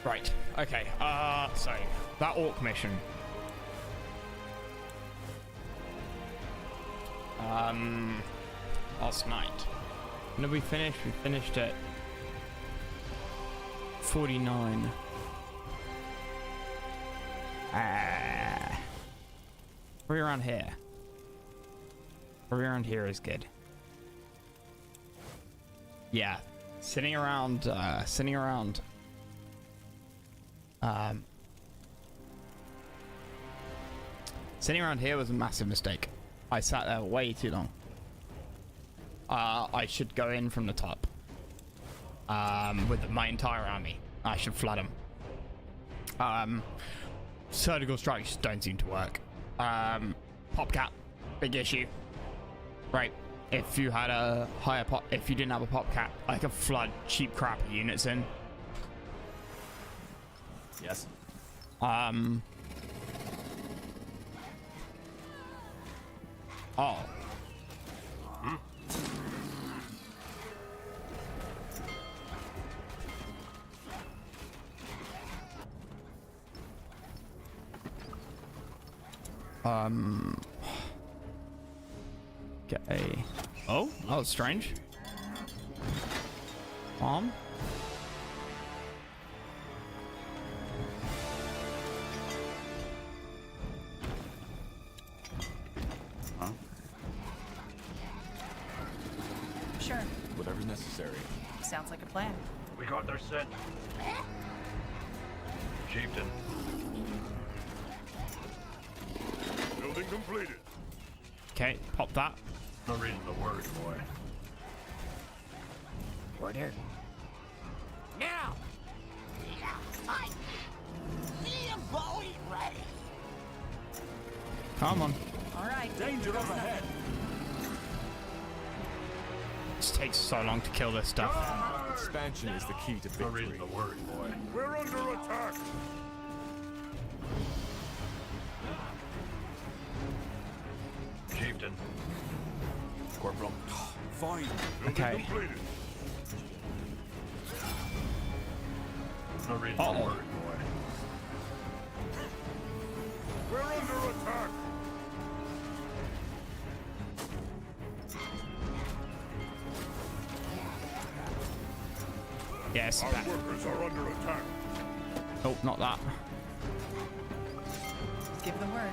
Right. Okay. So that orc mission. Last night. When did we finish? We finished at 49. Probably around here. Probably around here is good. Yeah. Sitting around here was a massive mistake. I sat there way too long. I should go in from the top. With my entire army. I should flood them. Surgical strikes don't seem to work. Popcat, big issue. Right. If you had a higher pop, if you didn't have a popcat, I could flood cheap crappy units in. Yes. Oh. Okay. Oh, that was strange. Huh? Sure. Whatever's necessary. Sounds like a plan. We got their scent. Chieftain. Building completed. Okay, pop that. No reading the word, boy. Order. Now! Fight! See a Bowie ready! Come on. All right. Danger up ahead. It takes so long to kill this stuff. Expansion is the key to No victory. reading the word, boy. We're under attack. Chieftain. Corporal. Fine. Okay. Completed. No reading Uh-oh. the word, boy. We're under attack. Yes. Our workers are under attack. Oh, not that. Give the word.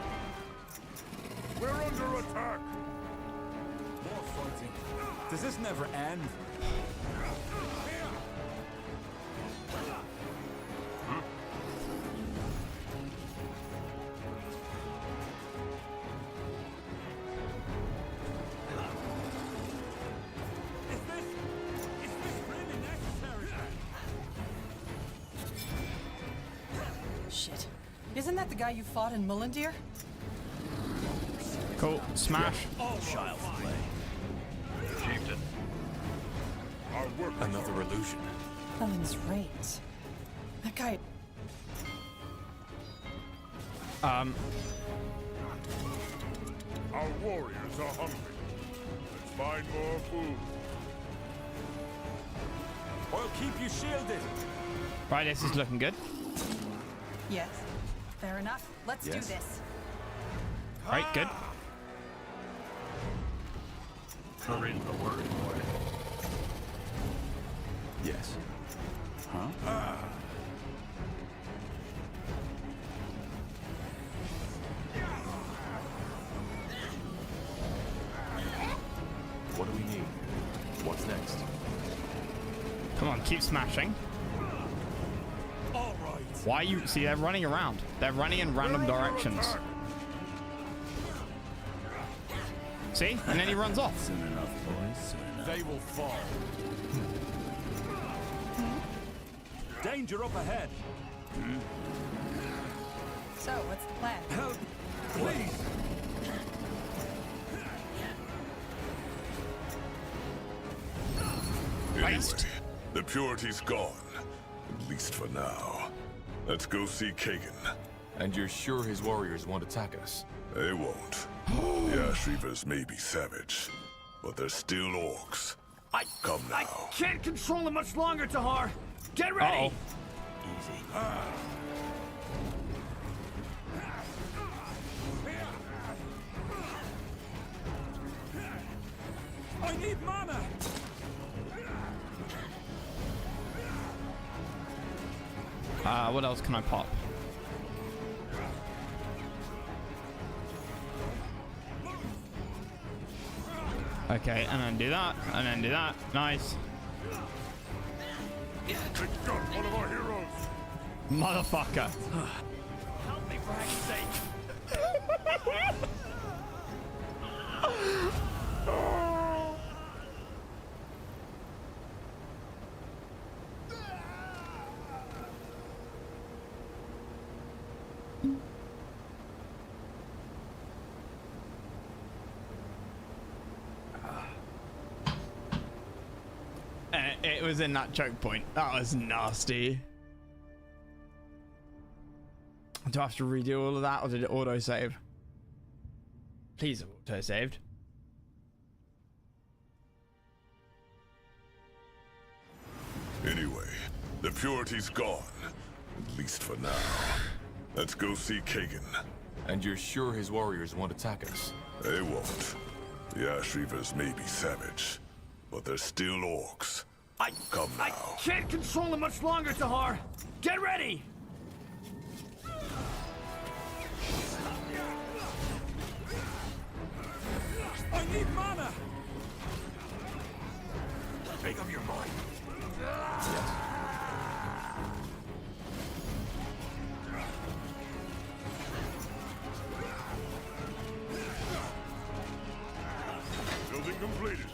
We're under attack. More fighting. Does this never end? Shit. Isn't that the guy you fought in Mullendeer? Cool. Smash. All child's play. Chieftain. Our workers. Another illusion. Ellen's right. That guy. Our warriors are hungry. Let's find more food. I'll keep you shielded. Right, this is looking good. Yes. Fair enough. Let's Yes. do this. Right, good. No reading the word, boy. Yes. Huh? What do we need? What's next? Come on, keep smashing. All right. Why are you... See, they're running around. They're running in random directions. See? And then he runs off. Soon enough, boys. Soon enough. They will fall. Danger up ahead. So, what's the plan? Help, please. Waste. The purity's gone. At least for now. Let's go see Kagan. And you're sure his warriors won't attack us? They won't. The Ashreavers may be savage, but they're still orcs. Come now. Can't control him much longer, Tahar! Get ready! Uh-oh. easy. I need mana! What else can I pop? Okay, and then do that, and then do that. Nice. They got one of our heroes. Motherfucker. Help me for heck's sake! It was in that choke point. That was nasty. Do I have to redo all of that, or did it auto save? Please have auto saved. Anyway, the purity's gone. At least for now. Let's go see Kagan. And you're sure his warriors won't attack us? They won't. The Ash Reavers may be savage, but they're still orcs. Come now. I can't control them much longer, Tahar! Get ready! I need mana! Make up your mind. Building completed.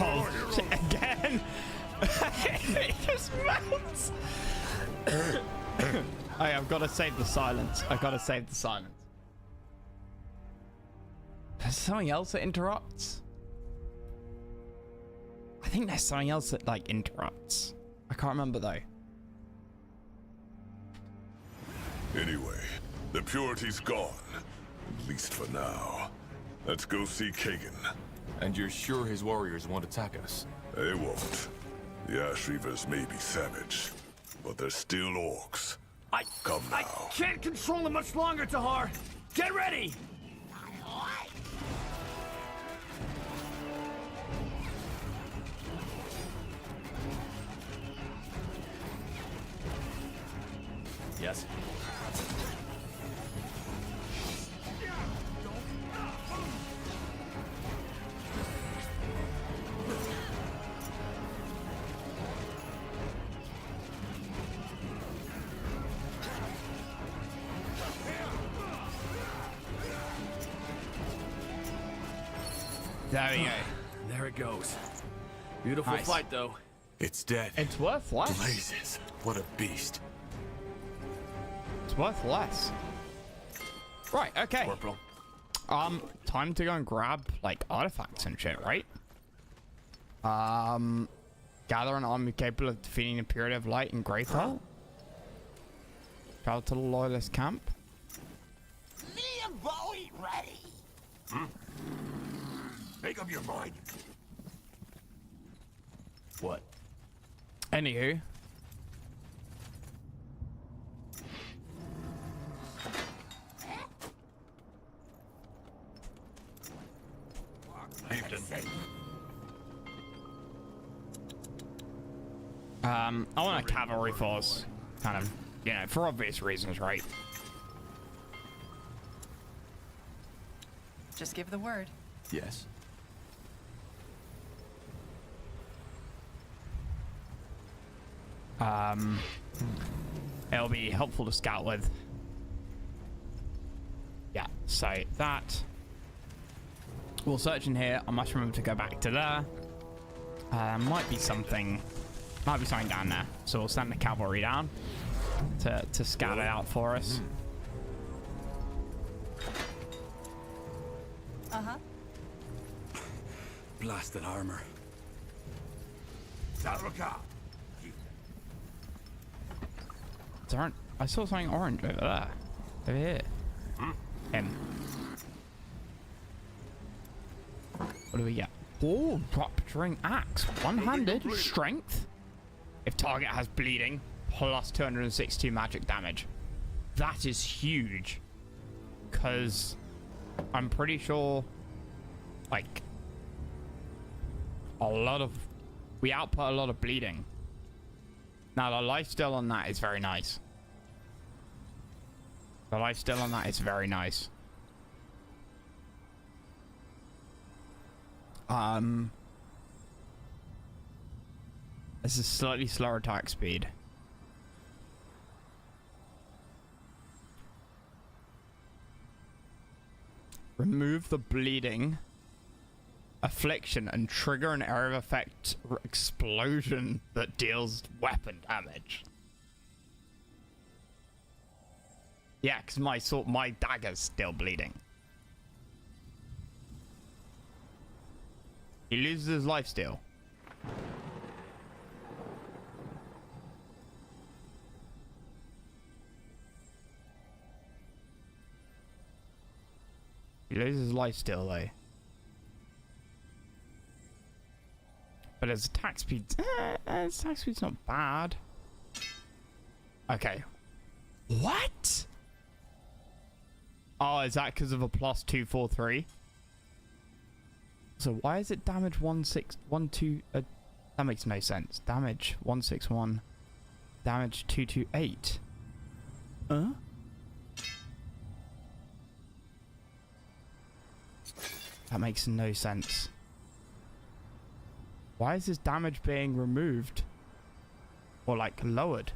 Oh, shit, again? It just melts. Hey, I've got to save the silence. I've got to save the silence. There's something else that interrupts. I think there's something else that like interrupts. I can't remember though. Anyway, the purity's gone. At least for now. Let's go see Kagan. And you're sure his warriors won't attack us? They won't. The Ash Reavers may be savage, but they're still orcs. Come I now. can't control them much longer, Tahar! Get ready! Yes. There we go. There it goes. Beautiful Nice. fight, though. It's dead. It's worth less. Blazes. What a beast. It's worth less. Right, okay. Corporal. Time to go and grab like artifacts and shit, right? Gather an army capable of defeating the Purity of Light in Greyfell. Travel to the Loyalist camp. Me and Bowie ready. Make up your mind. What? Anywho. I want a cavalry force, kind of, you know, for obvious reasons, right? Just give the word. Yes. It'll be helpful to scout with. Yeah, so that. We'll search in here. I must remember to go back to there. Might be something down there. So we'll send the cavalry down to scout it out for us. Uh-huh. Blasted armor. Taraka. I saw something orange over there. Over here. Him. What do we get? Oh, rupturing axe. One-handed. Strength. If target has bleeding, plus 262 magic damage. That is huge. Because I'm pretty sure, like, we output a lot of bleeding. Now, the lifesteal on that is very nice. The lifesteal on that is very nice. This is slightly slower attack speed. Remove the bleeding, affliction, and trigger an area of effect explosion that deals weapon damage. Yeah, because my dagger's still bleeding. He loses his lifesteal. He loses his lifesteal though. But his attack speed, his attack speed's not bad. Okay. What? Oh, is that because of a plus 243? So why is it damage 1612? That makes no sense. Damage 161. Damage 228. Huh? That makes no sense. Why is his damage being removed? Or like lowered?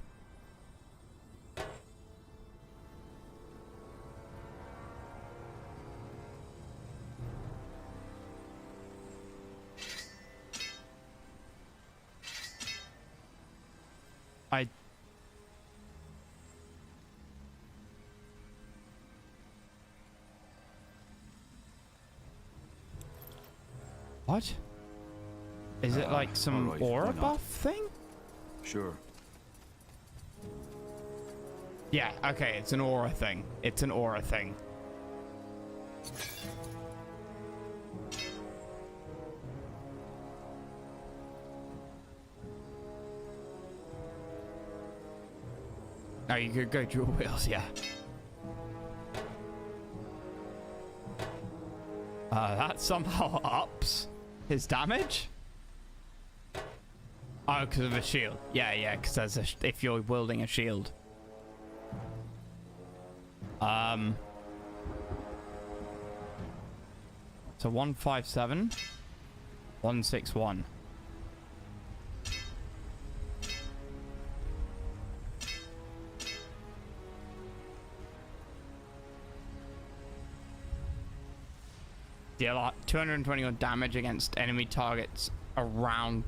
What? Is it like some right, aura why not? buff thing? Sure. Yeah, okay, it's an aura thing. It's an aura thing. Oh, you could go dual wheels, yeah. That somehow ups his damage? Oh, because of a shield. Yeah, because there's if you're wielding a shield. So 157, 161. Deal 221 damage against enemy targets around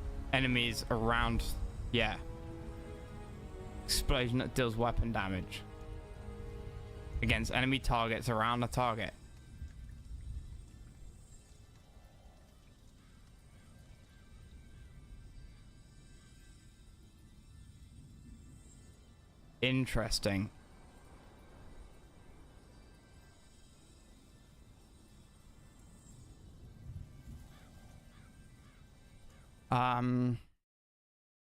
yeah. Explosion that deals weapon damage against enemy targets around the target. Interesting.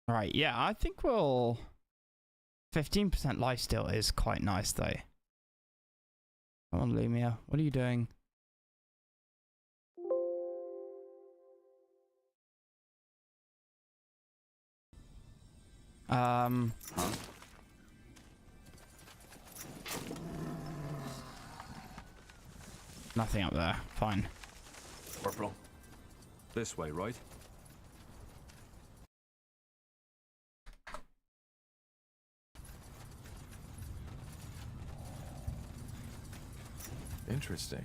Right, yeah, I think we'll 15% lifesteal is quite nice though. Come on, Lumia, what are you doing? Nothing up there. Fine. Corporal. This way, right? Interesting.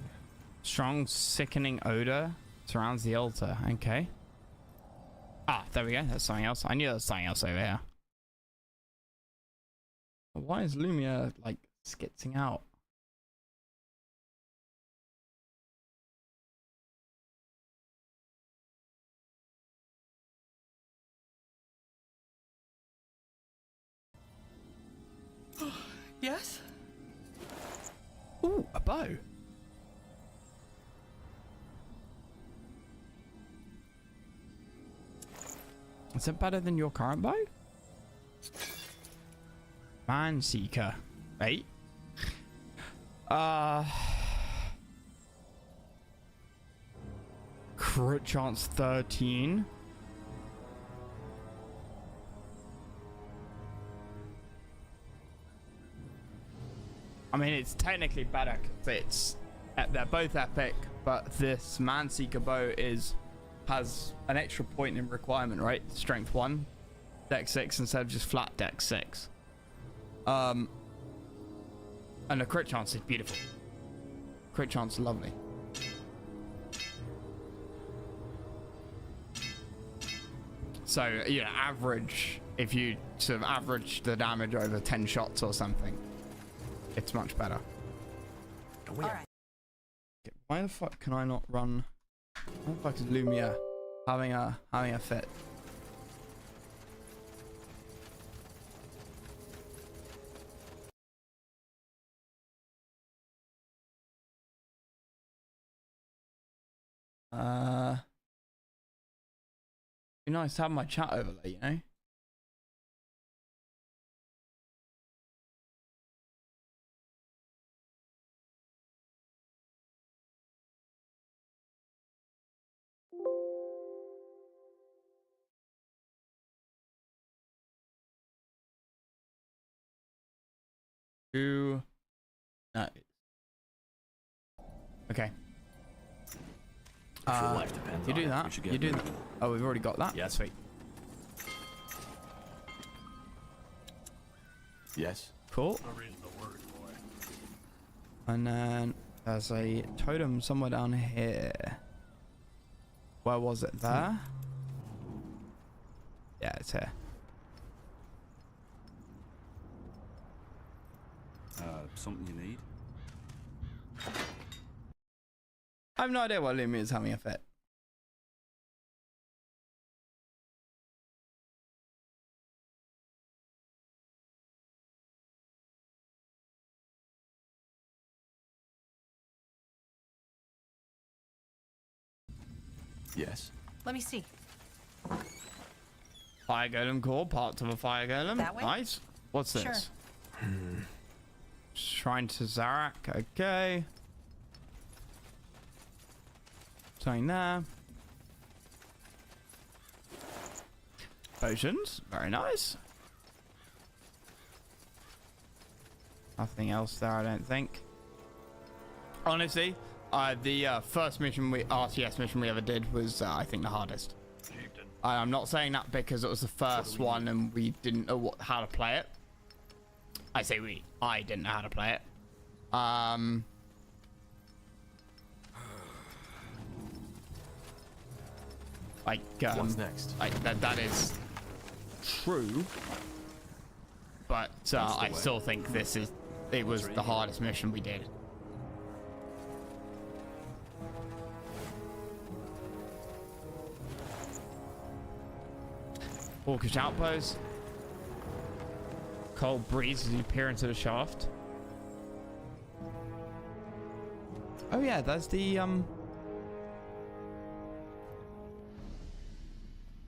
Strong, sickening odor surrounds the altar. Okay. Ah, there we go. That's something else. I knew there was something else over here. Why is Lumia, like, skitzing out? Yes? Ooh, a bow. Is it better than your current bow? Man Seeker. 8. Crit chance 13. I mean, it's technically better because it's they're both epic, but this Manseeker bow has an extra point in requirement, right? Strength 1, Dex 6 instead of just flat Dex 6. And the crit chance is beautiful. Crit chance is lovely. So, you know, average, if you sort of average the damage over 10 shots or something, it's much better. All right. Okay, why the fuck can I not run? Why the fuck is Lumia having a fit? Be nice to have my chat overlay, you know? No. Okay. If your life depends You on do it, that. we should get You do that. moving. Oh, we've already got that. Yes. Sweet. Yes. Cool. And then there's a totem somewhere down here. Where was it? There? Yeah, it's here. Something you need? I have no idea why Lumia is having a fit. Yes. Let me see. Fire golem core, parts of a fire golem. That way? Nice. What's this? Sure. Shrine to Zarak. Okay. Something there. Potions. Very nice. Nothing else there, I don't think. Honestly, the first mission RTS mission we ever did was, I think, the hardest. I'm not saying that because it was the first one and we didn't know how to play it. I say we. I didn't know how to play it. Like, What's next? that is true, but I still think it was the hardest mission we did. Orcish outpost. Cold breeze as you peer into the shaft. Oh yeah, that's the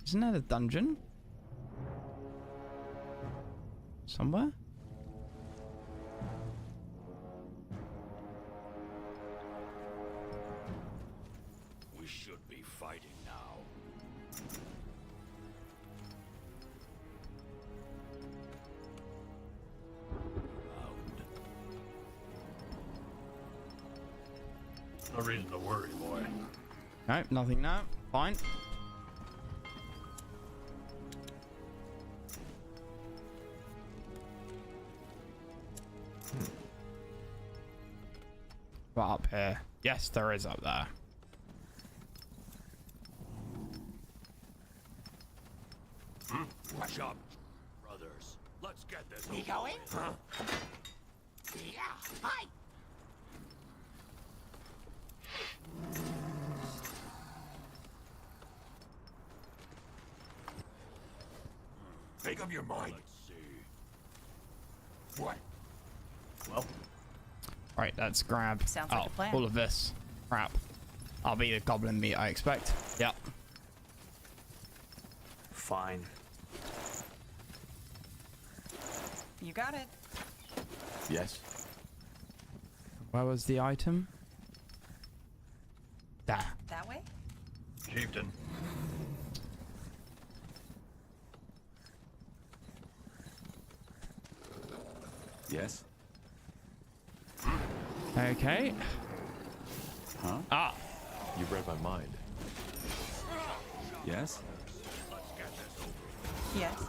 Isn't that a dungeon? Somewhere? We should be fighting now. No reason to worry, boy. No, nothing now. Fine. Right up here. Yes, there is up there. Rush up, brothers. Let's get this. We over going? with. Huh? Yeah, hi. Make up your mind. Let's see. What? Well, Right, let's grab Sounds like a plan. all of this. Crap. I'll be the goblin meat, I expect. Yep. Fine. You got it. Yes. Where was the item? There. That way? Chieftain. Yes. Okay. Huh? Ah. You read my mind. Yes. Yes.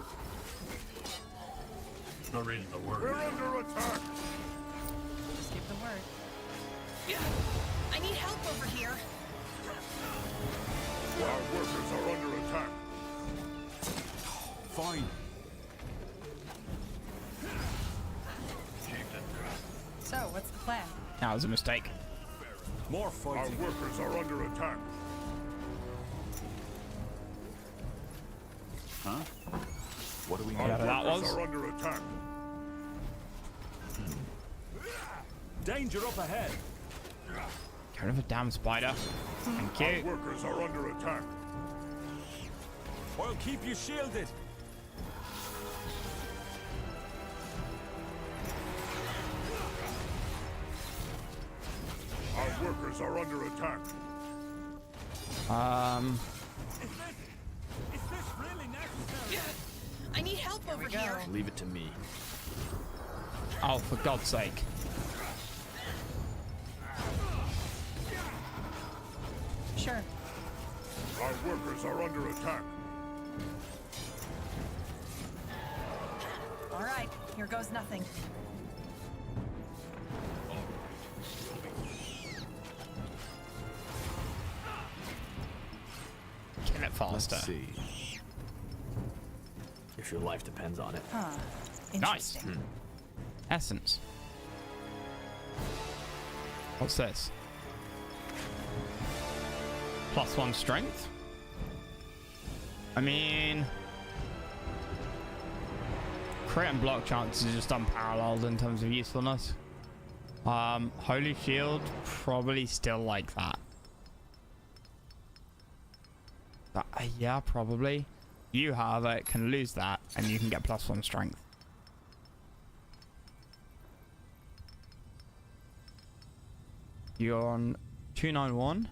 Not reading the word. We're under attack! Just give the word. I need help over here. Our workers are under attack. Fine. Chieftain. So, what's the plan? That was a mistake. More Our fighting. workers are under attack. Huh? What do we need? Our Whatever that workers was. are under attack. Danger up ahead. Get rid of a damn spider. Thank Our you. workers are under attack. I'll keep you shielded. Our workers are under attack. Is this really necessary? I need help over here. Leave it to me. Oh, for God's sake. Sure. Our workers are under attack. All right, here goes nothing. Kill it faster. Let's see. If your life depends on it. Huh. Nice. Interesting. Essence. What's this? +1 strength? I mean... crit and block chance is just unparalleled in terms of usefulness. Holy Shield, probably still like that. Yeah, probably. You, however, can lose that, and you can get +1 strength. You're on 291.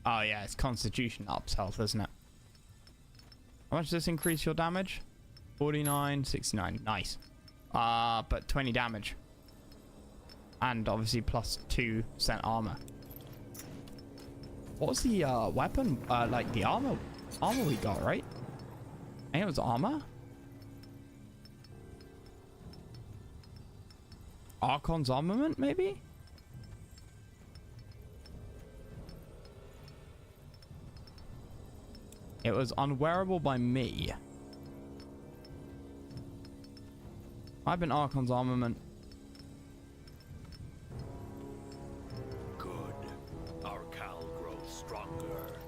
Oh yeah, it's Constitution ups health, isn't it? How much does this increase your damage? 49, 69. Nice. But 20 damage. And obviously +2% armor. What was the weapon? Like the armor we got, right? I think it was armor. Archon's armament, maybe? It was unwearable by me. I've been Archon's armament. Good. Our Cal grows stronger.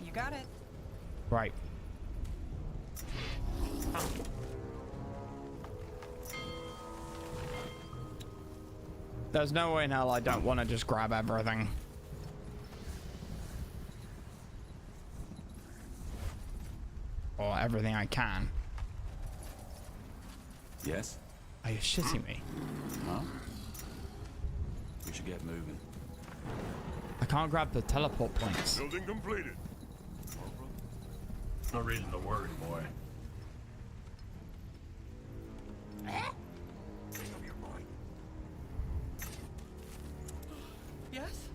You got it. Right. There's no way in hell I don't want to just grab everything. Or everything I can. Yes. Are you shitting me? Huh? We should get moving. I can't grab the teleport points. Building completed. Not reading the word, boy. Yes?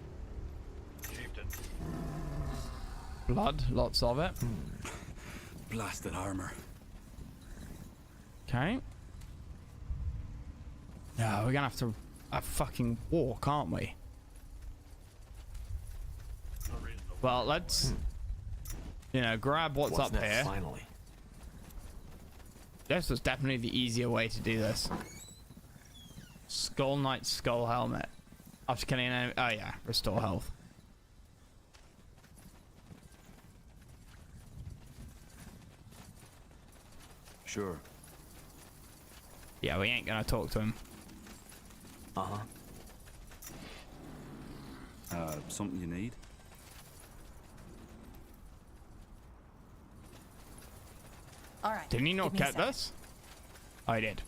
Chieftain. Blood, lots of it. Blasted armor. Okay. Yeah, we're gonna have to fucking walk, aren't we? Not reading the word. Well, let's, you know, grab what's up next? here. Finally. This was definitely the easier way to do this. Skull Knight Skull Helmet. After killing an enemy. Oh yeah, restore health. Sure. Yeah, we ain't gonna talk to him. Uh-huh. Something you need? Didn't he not Give me a get second. this? I did.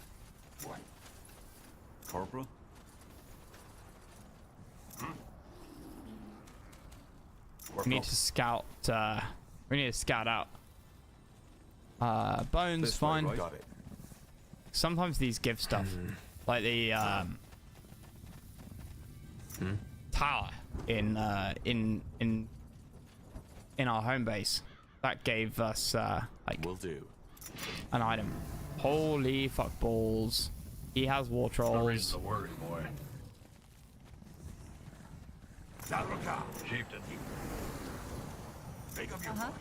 Corporal? We need to scout. We need to scout out. Bones, This way, fine. right? Got it. Sometimes these give stuff, like the tower in our home base. That gave us like Will do. an item. Holy fuck balls! He has war No trolls. reason to worry, boy. Dalraka, Chieftain. make up your Uh-huh.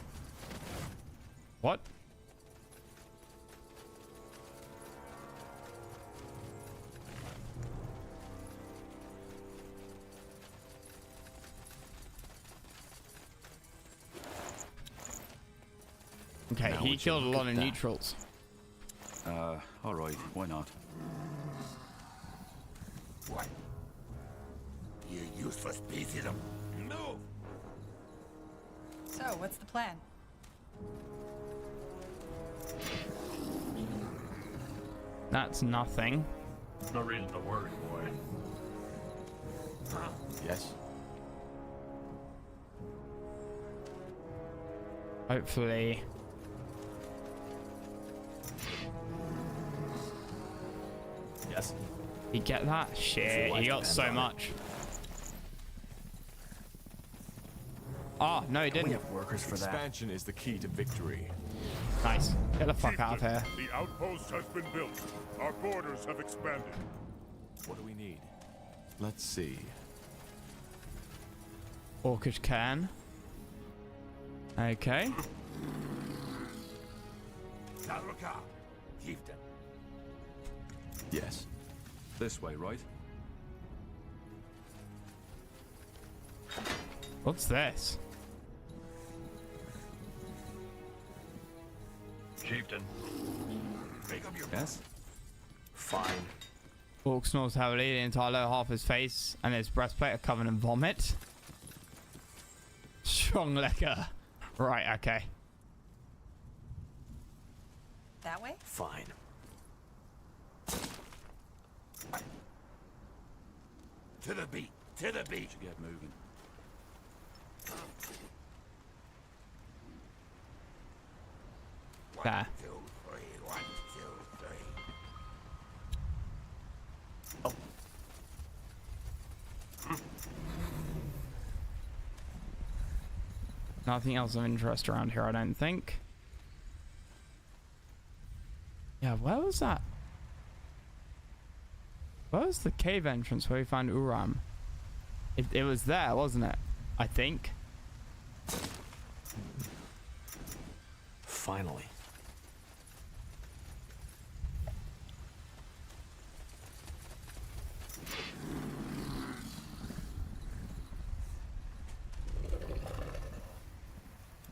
What? Okay, Now he would you killed a look lot at of that. neutrals. Alright, why not? What? You useless pieces of... Move! So, what's the plan? That's nothing. No reason to worry, boy. Yes. Hopefully. Yes. He get that? Shit, life he got depends so on it. much. Oh, no, he We didn't. have workers for that. Expansion is the key to victory. Nice. Get the fuck out of here. The outpost has been built. Our borders have expanded. What do we need? Let's see. Orcish can. Okay. Dalraka, chieftain. Yes. This way, right? What's this? Chieftain. Make up your... Yes? Fine. Orc snores heavily, the entire lower half of his face and his breastplate are covered in vomit. Strong liquor. Right, okay. That way? Fine. To the beat, to the beat. Should get moving. There. 2, 3, 1, 2, 3. Nothing else of interest around here, I don't think. Yeah, where was that? Where was the cave entrance where we found Uram? It was there, wasn't it? I think. Finally.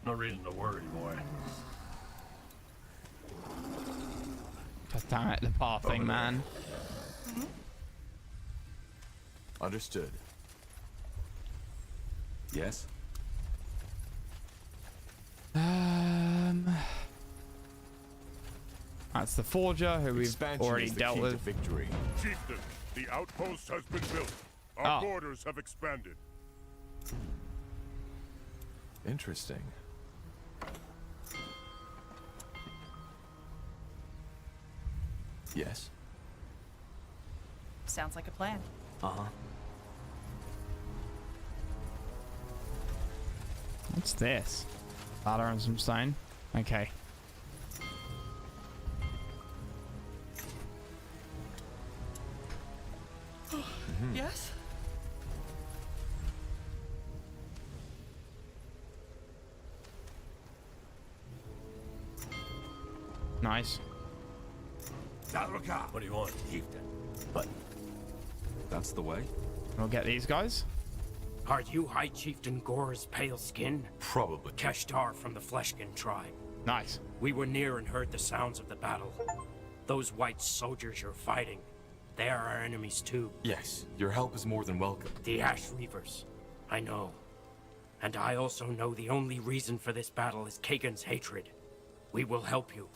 No reason to worry, boy. God damn it, the bar thing, man. Understood. Yes? That's the forger who we've Expansion already is the dealt key with. to victory. Chieftain, the outpost has been built. Our Oh. borders have expanded. Interesting. Yes. Sounds like a plan. Uh-huh. What's this? Ladder and some stone. Okay. Yes? Nice. Dalraka, What do you want? chieftain. But That's the way? We'll get these guys. Are you High Chieftain Gore's pale skin? probably. Keshtar from the Fleshkin tribe. Nice. We were near and heard the sounds of the battle. Those white soldiers you're fighting, they are our enemies too. Yes, your help is more than welcome. The Ash Reavers. I know. And I also know the only reason for this battle is Kagan's hatred. We will help you.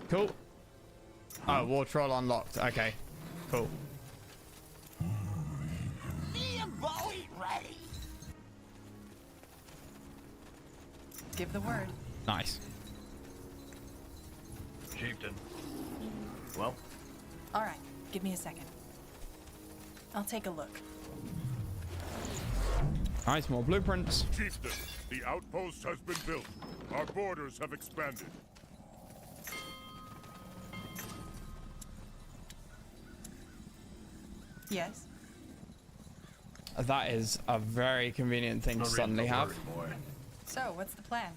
Cool. Oh, war troll unlocked. Okay. Cool. Me and Bo ain't ready. Give the word. Nice. Chieftain. Well, All right, give me a second. I'll take a look. Nice, more blueprints. Chieftain, the outpost has been built. Our borders have expanded. Yes? That is a very convenient thing to Not reading suddenly the have. word, boy. So, what's the plan?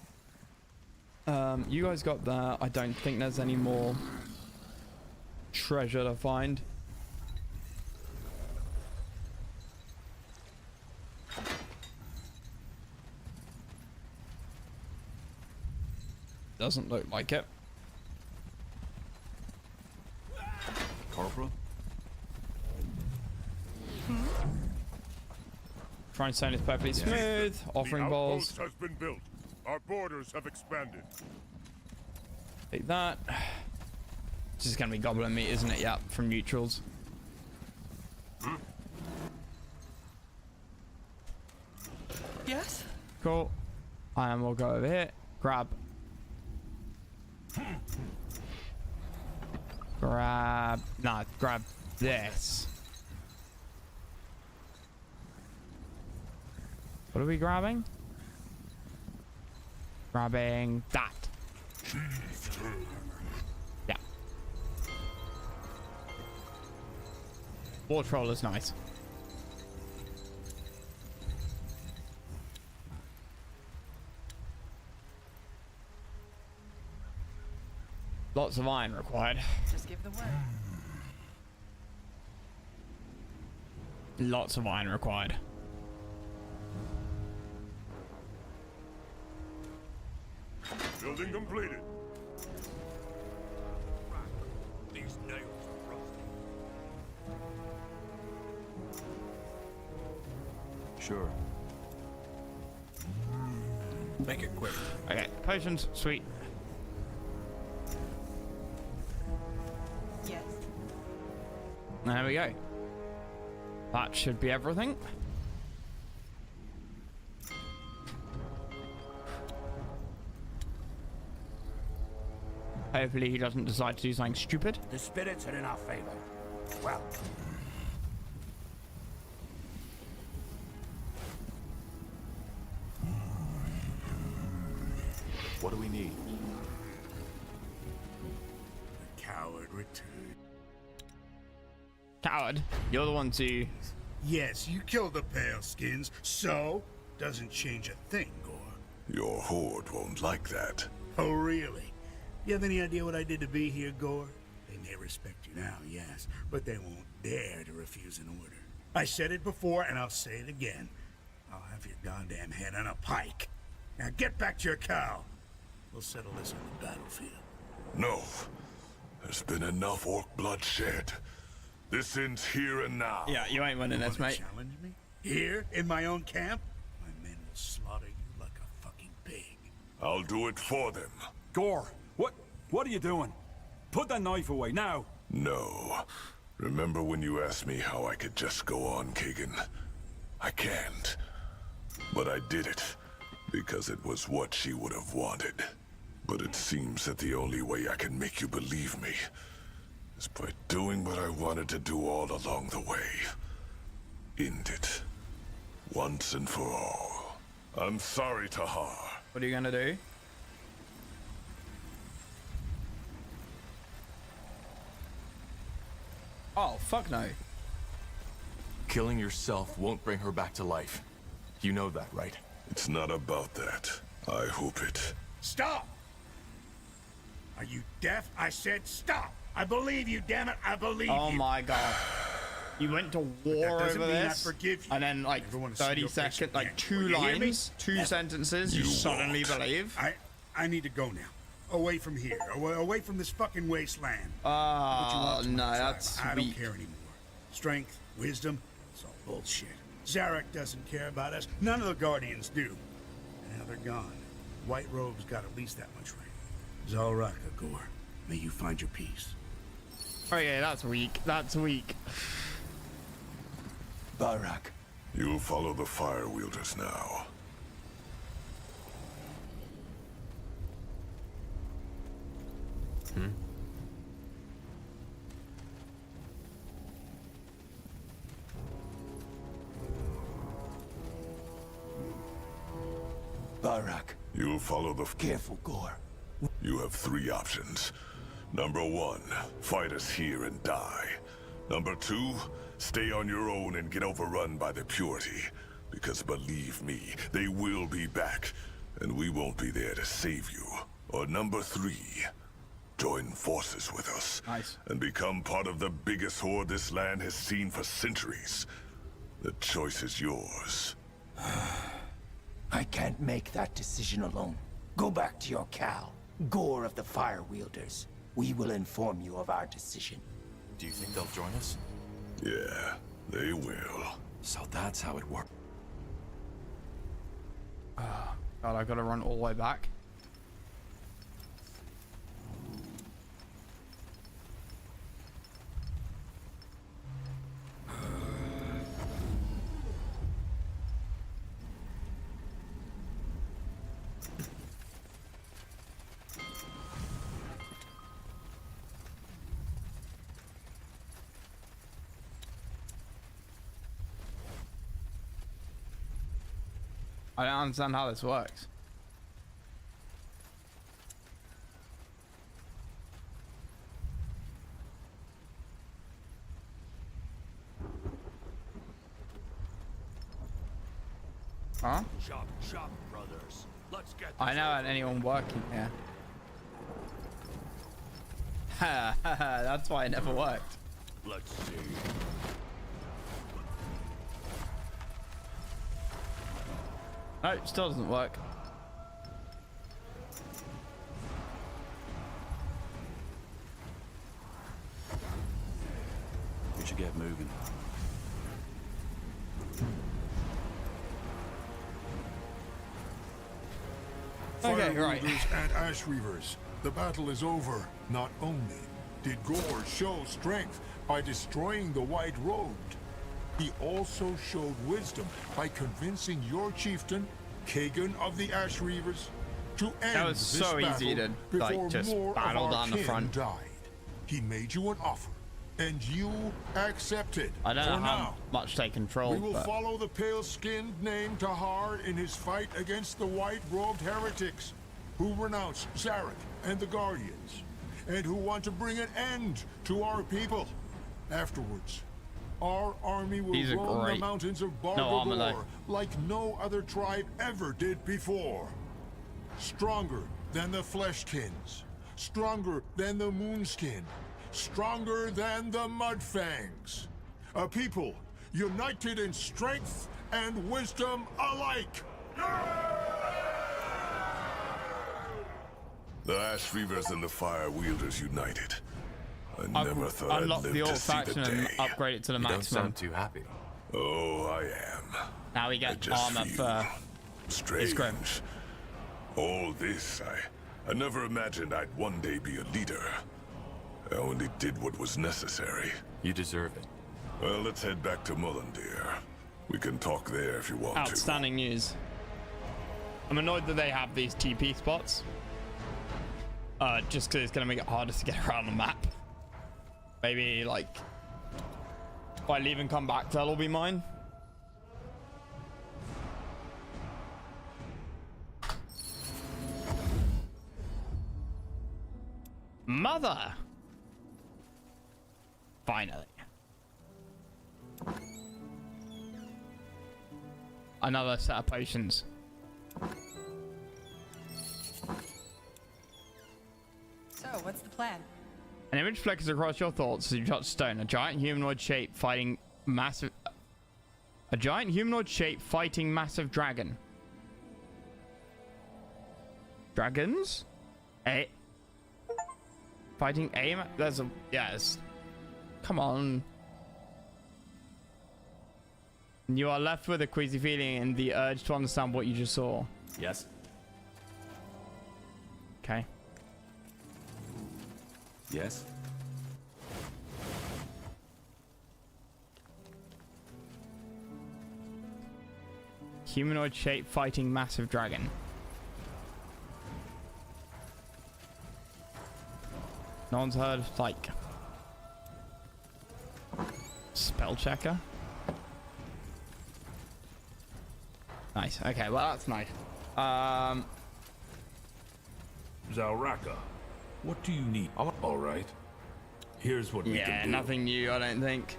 You guys got that. I don't think there's any more treasure to find. Doesn't look like it. Corporal? Trying stone is perfectly smooth. Offering The balls. outpost has been built. Our borders have expanded. Take that. This is gonna be goblin meat, isn't it? Yeah, from neutrals. Yes? Cool. And we'll go over here. Grab. Grab. Nah, grab this. What are we grabbing? Grabbing that. Yeah. War troll is nice. Lots of iron required. Just give the word. Lots of iron required. Building completed. These nails are rusty. Sure. Make it quick. Okay, potions, sweet. Yes. There we go. That should be everything. Hopefully he doesn't decide to do something stupid. The spirits are in our favor. Well, What do we need? the coward returned. Coward, you're the one to... Yes, you killed the pale skins, so doesn't change a thing, Gore. Your horde won't like that. Oh, really? You have any idea what I did to be here, Gore? They may respect you now, yes, but they won't dare to refuse an order. I said it before, and I'll say it again. I'll have your goddamn head on a pike. Now get back to your cow. We'll settle this on the battlefield. No. There's been enough orc blood shed. This ends here and now. Yeah, you ain't winning this, Wanna mate. challenge me? Here, in my own camp? My men will slaughter you like a fucking pig. I'll do it for them. Gore, what are you doing? Put that knife away, now! No. Remember when you asked me how I could just go on, Kagan? I can't. But I did it, because it was what she would have wanted. But it seems that the only way I can make you believe me is by doing what I wanted to do all along the way. End it. Once and for all. I'm sorry, Tahar. What are you gonna do? Oh, fuck no. Killing yourself won't bring her back to life. You know that, right? It's not about that. I hope it. Stop! Are you deaf? I said stop! I believe you, damn it! I believe you! Oh my god. You went to war doesn't over mean I this, forgive you. and then like Never wanna see 30 your face seconds, like again. 2 You hear me? lines, 2 sentences, you suddenly won't. believe? I need to go now. Away from here. Away from this fucking wasteland. Oh, What you want from no, my tribe, that's I don't weak. care anymore. Strength, wisdom, it's all bullshit. Zarek doesn't care about us. None of the Guardians do. And now they're gone. White Robe's got at least that much right. Zalraka, Gore. May you find your peace. Oh yeah, that's weak. That's weak. Barak. You'll follow the fire wielders now. Barak. You'll follow the... Careful, Gore. You have 3 options. Number 1, fight us here and die. Number 2, stay on your own and get overrun by the Purity. Because believe me, they will be back, and we won't be there to save you. Or number 3, join forces with us. Nice. And become part of the biggest horde this land has seen for centuries. The choice is yours. I can't make that decision alone. Go back to your Cal, Gore of the Fire Wielders. We will inform you of our decision. Do you think they'll join us? Yeah, they will. So that's how it works. God, I gotta run all the way back. I don't understand how this works. Huh? Chop, chop, brothers. Let's get I know had anyone working here. That's why it never worked. Let's see. No, it still doesn't work. We should get moving. Okay, right. Firewielders and Ash Reavers, the battle is over. Not only did Gore show strength by destroying the White Robed, he also showed wisdom by convincing your chieftain, Kagan of the Ash Reavers, to end That was this so easy battle to, like, before just more battle of our down the kin front. died. He made you an offer, and you accepted. I don't know For how now, much they control, we will but follow the pale-skinned named Tahar in his fight against the white-robed heretics, who renounce Zarek and the Guardians, and who want to bring an end to our people. Afterwards, our army will These are roam the great. mountains of No armor, though. Bargor like no other tribe ever did before. Stronger than the Fleshkins, stronger than the Moonskin, stronger than the Mudfangs. A people united in strength and wisdom alike. The Ash Reavers and the Fire Wielders united. I I've never thought I'd unlocked live the to old see the faction and day. upgrade it to the You don't maximum. sound too happy. Oh, I am. Now we I get just armor feel for strange. grim. All this, I never imagined I'd one day be a leader. I only did what was necessary. You deserve it. Well, let's head back to Mullendeer. We can talk there if you want outstanding news. I'm annoyed that they have these TP spots. Just because it's going to make it harder to get around the map. Maybe, like, if I leave and come back, that'll be mine. Mother! Finally. Another set of potions. So, what's the plan? An image flickers across your thoughts as you touch stone. A giant humanoid shape fighting massive dragon. Dragons? Fighting aim. There's a yes. Come on. You are left with a queasy feeling and the urge to understand what you just saw. Yes. Okay. Yes? Humanoid shape fighting massive dragon. No one's heard of, like, spell checker? Nice. Okay, well, that's nice. Zalraka, what do you need? All right. Here's what we can Yeah, do. nothing new, I don't think.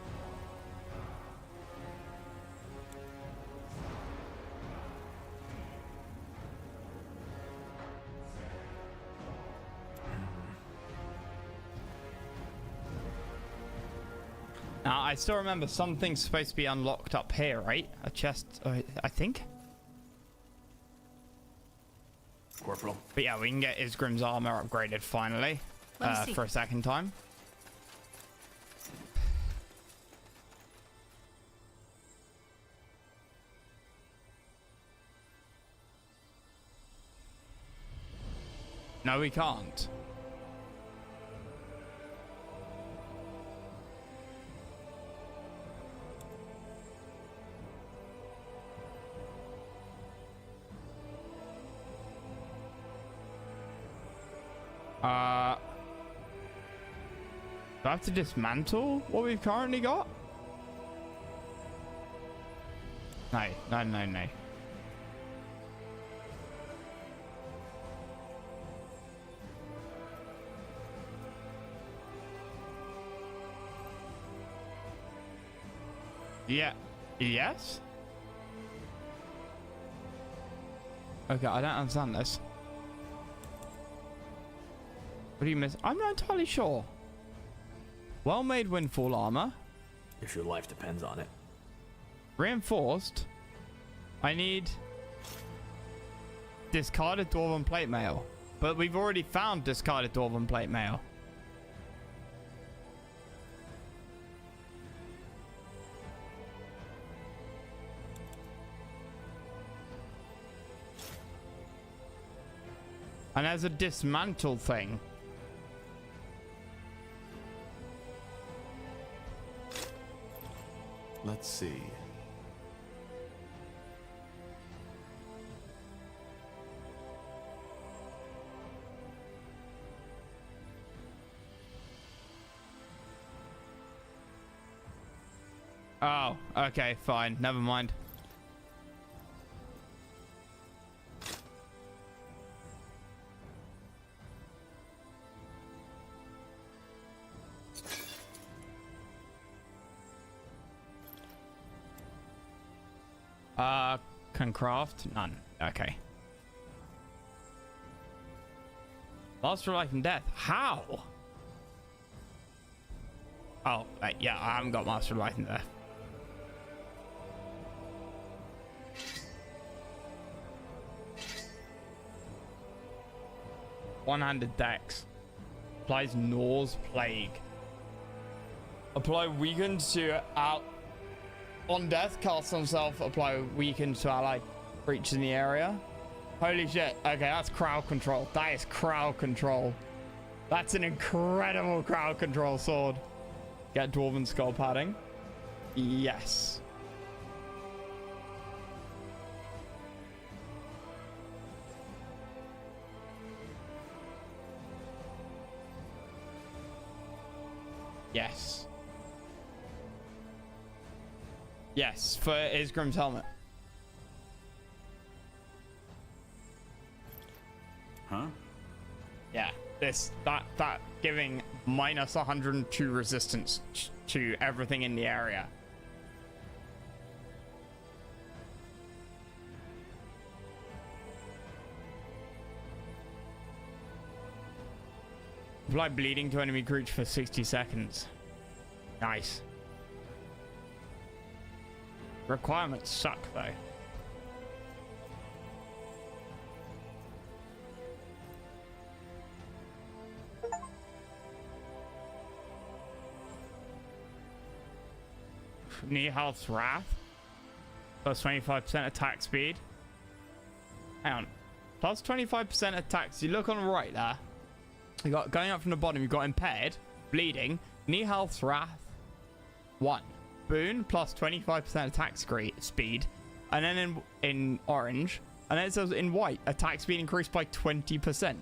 Now, I still remember something's supposed to be unlocked up here, right? A chest, I think? Corporal. But yeah, we can get Isgrim's armor upgraded finally. For a second time. No, we can't. Do I have to dismantle what we've currently got? No, no, no, no. Yeah. Yes? Okay, I don't understand this. What do you miss? I'm not entirely sure. Well-made windfall armor. If your life depends on it. Reinforced. I need discarded dwarven plate mail. But we've already found discarded dwarven plate mail. And there's a dismantle thing. Let's see. Oh, okay, fine. Never mind. Can craft? None. Okay. Lost for life and death. How? Oh, yeah, I haven't got Master of Life and Death. One-handed dex. Applies Gnor's Plague. Apply weakened to out. On death, cast on self, apply weakened to ally creatures in the area. Holy shit. Okay, that's crowd control. That is crowd control. That's an incredible crowd control sword. Get dwarven skull padding. Yes. Yes. Yes, for Isgrim's helmet. Huh? Yeah, that giving minus 102 resistance to everything in the area. Apply bleeding to enemy creature for 60 seconds. Nice. Requirements suck though. Nihal's Wrath. Plus 25% attack speed. Hang on. Plus 25% attack. So you look on the right there. You got going up from the bottom. You've got impaired, bleeding, Nihal's Wrath 1, boon plus 25% attack speed, and then in orange, and then it says in white, attack speed increased by 20%.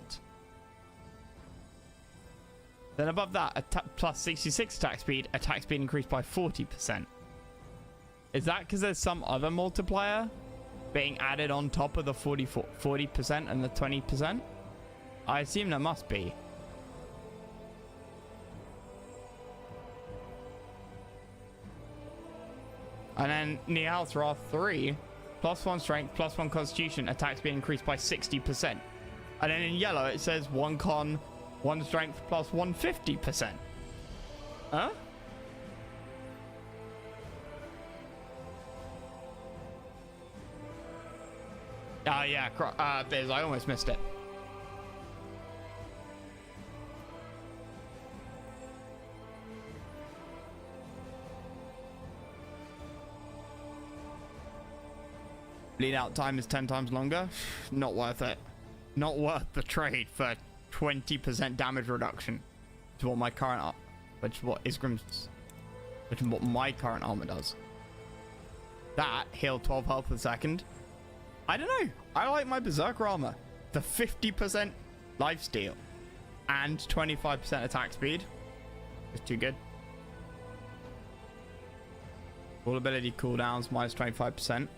Then above that, plus 66 attack speed increased by 40%. Is that because there's some other multiplier being added on top of the 40% and the 20%? I assume there must be. And then Nihal's Wrath 3, plus 1 strength, plus 1 constitution, attack speed increased by 60%. And then in yellow it says 1 con, 1 strength, plus 150%. Huh? Oh yeah, Biz, I almost missed it. Bleed out time is 10 times longer. Not worth it. Not worth the trade for 20% damage reduction to what my current, which is what Isgrim's, which is what my current armor does. That heal 12 health per second. I don't know. I like my Berserker armor. The 50% lifesteal and 25% attack speed is too good. All ability cooldowns minus 25%.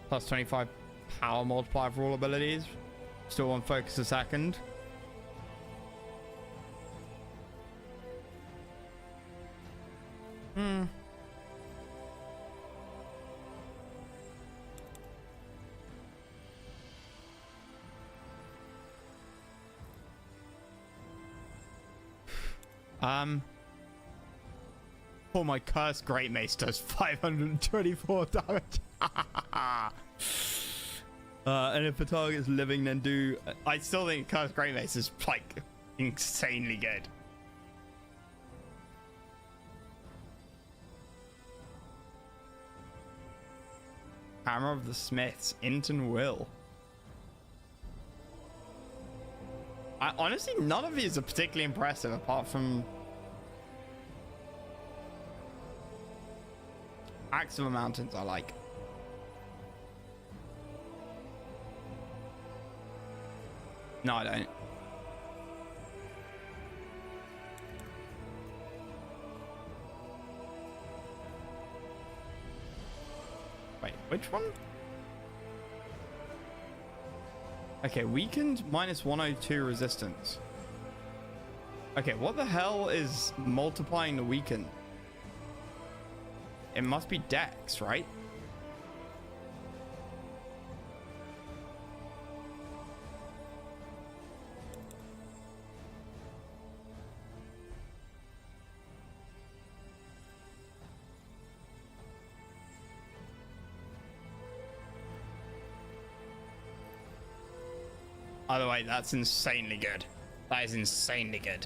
Plus 25 power multiplier for all abilities. Still on focus a second. Oh, my cursed Great Mace does 524 damage. And if the target's living, then do... I still think cursed Great Mace is, like, insanely good. Hammer of the Smiths, Inton Will. Honestly, none of these are particularly impressive, apart from Axe of the Mountains. I like. No, I don't. Wait, which one? Okay, weakened minus 102 resistance. Okay, what the hell is multiplying the weaken? It must be Dex, right? By the way, that's insanely good. That is insanely good.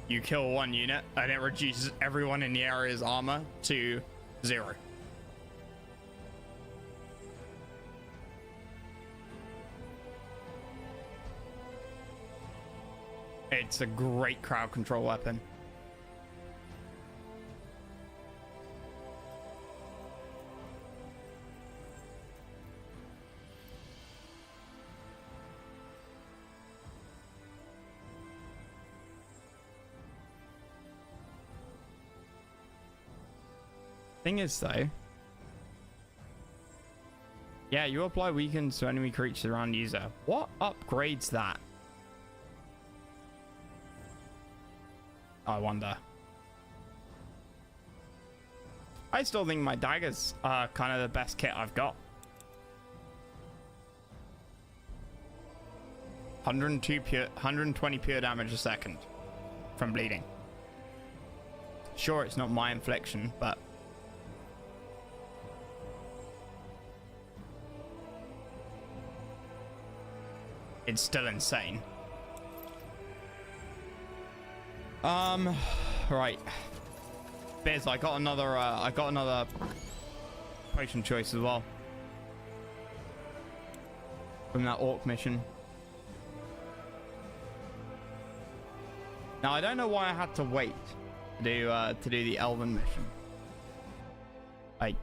You kill one unit and it reduces everyone in the area's armor to 0. It's a great crowd control weapon. Thing is though, yeah, you apply weakens to enemy creatures around user. What upgrades that? I wonder. I still think my daggers are kind of the best kit I've got. 120 pure damage a second from bleeding. Sure, it's not my infliction, but it's still insane. Right. Biz, I got another potion choice as well. from that orc mission. Now I don't know why I had to wait to do the elven mission. Like,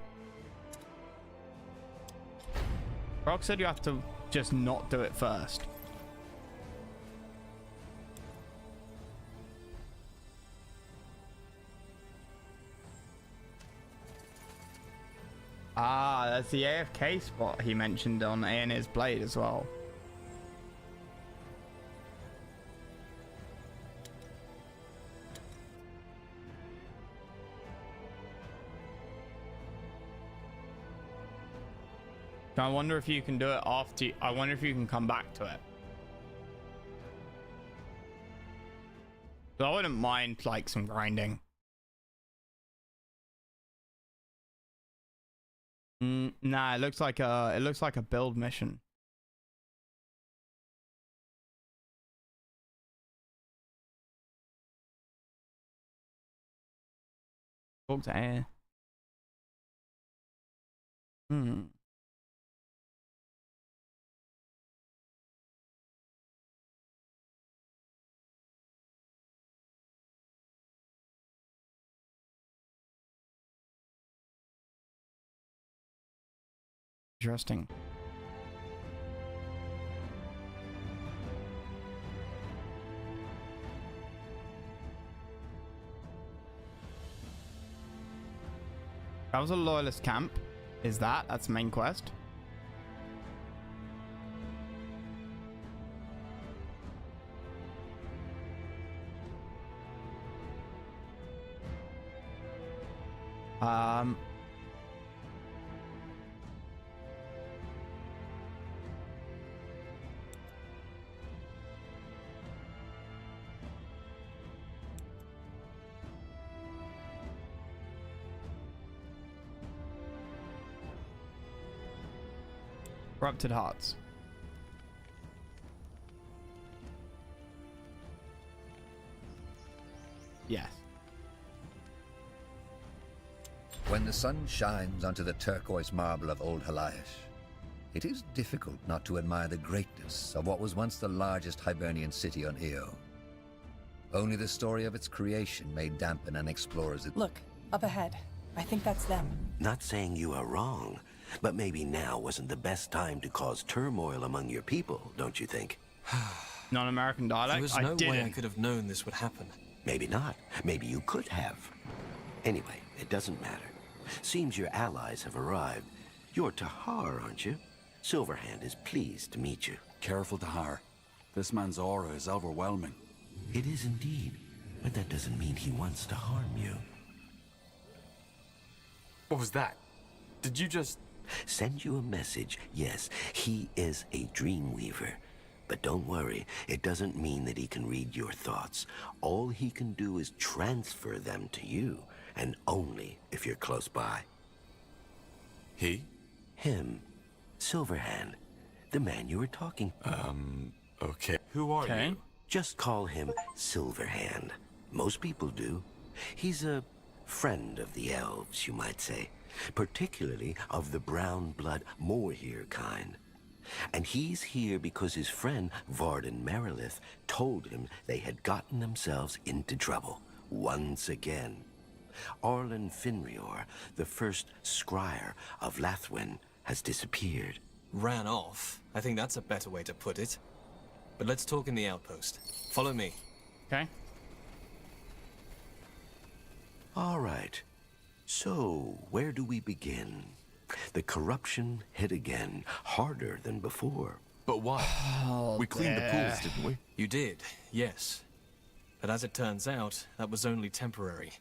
Brock said you have to just not do it first. Ah, that's the AFK spot he mentioned on Aeonir's Blade as well. I wonder if you can do it after. I wonder if you can come back to it. So I wouldn't mind like some grinding. Nah, it looks like a build mission. Talk to air. Interesting. That was a loyalist camp. Is that's the main quest? Corrupted Hearts. Yes. When the sun shines onto the turquoise marble of Old Halayish, it is difficult not to admire the greatness of what was once the largest Hibernian city on Io. Only the story of its creation may dampen an explorer's... Look, up ahead. I think that's them. Not saying you are wrong, but maybe now wasn't the best time to cause turmoil among your people, don't you think? Non-American dialect? There was no way I could have known this would happen. Maybe not. Maybe you could have. Anyway, it doesn't matter. Seems your allies have arrived. You're Tahar, aren't you? Silverhand is pleased to meet you. Careful, Tahar. This man's aura is overwhelming. It is indeed, but that doesn't mean he wants to harm you. What was that? Did you just... Send you a message. Yes, he is a dreamweaver. But don't worry, it doesn't mean that he can read your thoughts. All he can do is transfer them to you, and only if you're close by. He? Him. Silverhand. The man you were talking... Okay. Who are you? Just call him Silverhand. Most people do. He's a friend of the elves, you might say. Particularly of the brown blood Moorhere kind. And he's here because his friend Varden Merilith told him they had gotten themselves into trouble once again. Arlen Finrior, the first scryer of Lathwen, has disappeared. Ran off. I think that's a better way to put it. But let's talk in the outpost. Follow me. Okay. All right. So, where do we begin? The corruption hit again, harder than before. But why? We cleaned the pools, didn't we? You did, yes. But as it turns out, that was only temporary.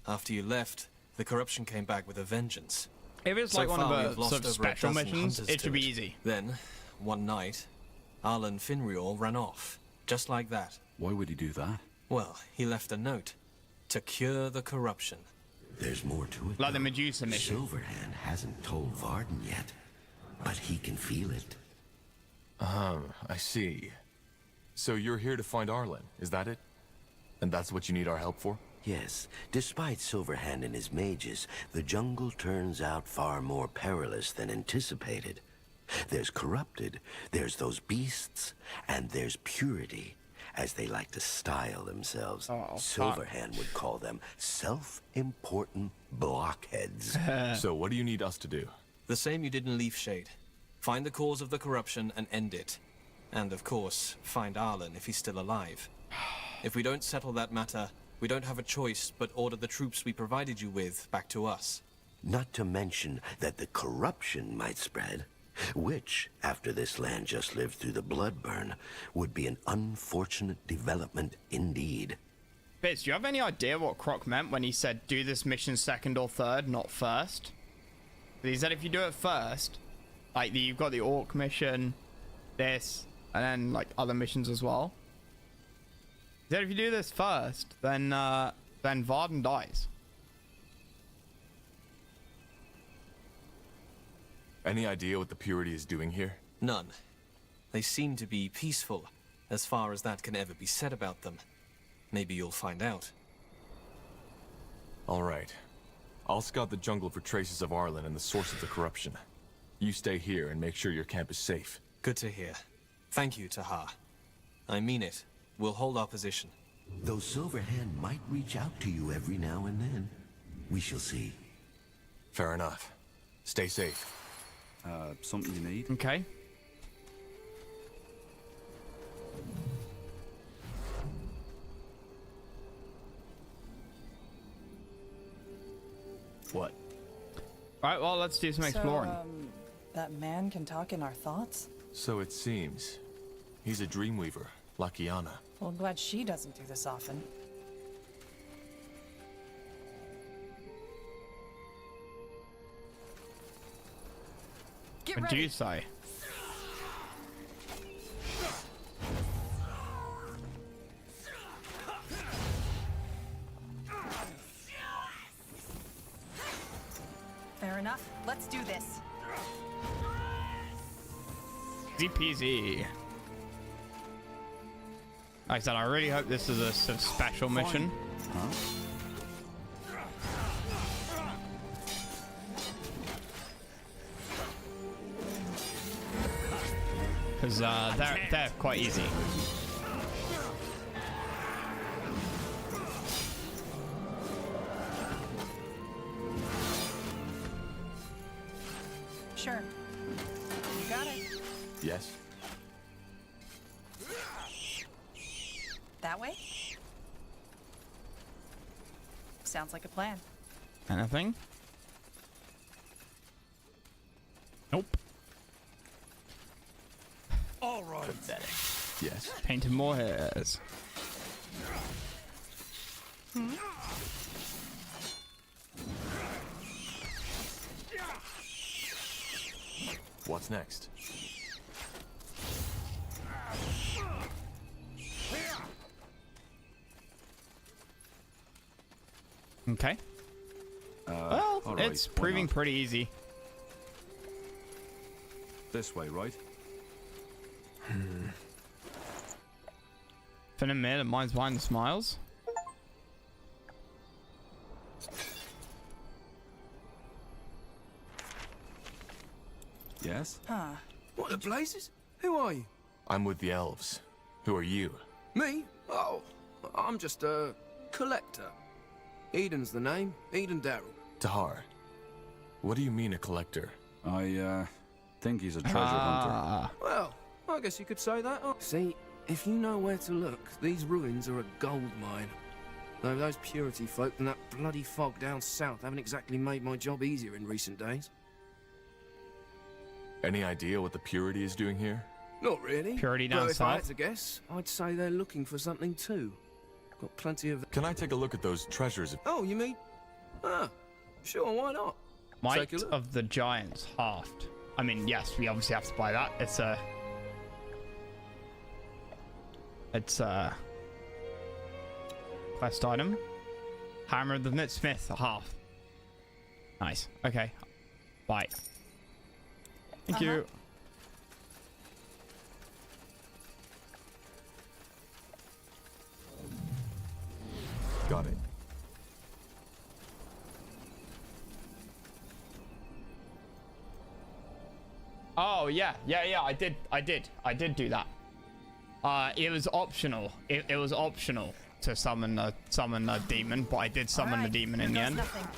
After you left, the corruption came back with a vengeance. If it's So like one far, of we've the lost sort of over a special dozen missions, hunters it to should be easy. Then, one night, Arlen Finrior ran off, just like that. Why would he do that? Well, he left a note. To cure the corruption. There's more to it. Like the Medusa mission. Silverhand hasn't told Varden yet, but he can feel it. I see. So you're here to find Arlen, is that it? And that's what you need our help for? Yes. Despite Silverhand and his mages, the jungle turns out far more perilous than anticipated. There's corrupted, there's those beasts, and there's purity, as they like to style themselves. Silverhand would call them self-important blockheads. So what do you need us to do? The same you did in Leafshade. Find the cause of the corruption and end it. And of course, find Arlen if he's still alive. If we don't settle that matter, we don't have a choice but order the troops we provided you with back to us. Not to mention that the corruption might spread, which, after this land just lived through the Bloodburn, would be an unfortunate development indeed. Biz, do you have any idea what Croc meant when he said do this mission second or third, not first? He said if you do it first, like you've got the Orc mission, this, and then like other missions as well. He said if you do this first, then Varden dies. Any idea what the Purity is doing here? None. They seem to be peaceful, as far as that can ever be said about them. Maybe you'll find out. All right. I'll scout the jungle for traces of Arlen and the source of the corruption. You stay here and make sure your camp is safe. Good to hear. Thank you, Tahar. I mean it. We'll hold our position. Though Silverhand might reach out to you every now and then. We shall see. Fair enough. Stay safe. Something you need? Okay. What? Alright, well, let's do some exploring. That man can talk in our thoughts? So it seems. He's a dreamweaver, like Kiana. Well, I'm glad she doesn't do this often. What do you say? Fair enough. Let's do this. Easy peasy. Like I said, I really hope this is a special mission. Huh? Because they're quite easy. Sure. You got it. Yes? That way? Sounds like a plan. Anything? Nope. All right. Pathetic. Yes. Painted more hairs. What's next? Okay. Well, all right, it's why proving not? pretty easy. This way, right? Finna mid and mine's behind the smiles. Yes? Huh. What the blazes? Who are you? I'm with the elves. Who are you? Me? Oh, I'm just a collector. Eden's the name. Eden Darrell. Tahar. What do you mean a collector? I think he's a treasure hunter. Well, I guess you could say that. See, if you know where to look, these ruins are a gold mine. Though those purity folk and that bloody fog down south haven't exactly made my job easier in recent days. Any idea what the Purity is doing here? Not really. Purity down but if I had south? to guess, I'd say they're looking for something too. Got plenty of... Can I take a look at those treasures? Oh, you mean... Ah, sure, why not? Might Take a look. of the Giants halved. I mean, yes, we obviously have to buy that. It's a quest item. Hammer of the Smith, half. Nice. Okay. Bye. Thank you. Got it. Oh yeah, I did do that. It was optional. It was optional to summon a demon, but I did summon the demon in the end. Nothing.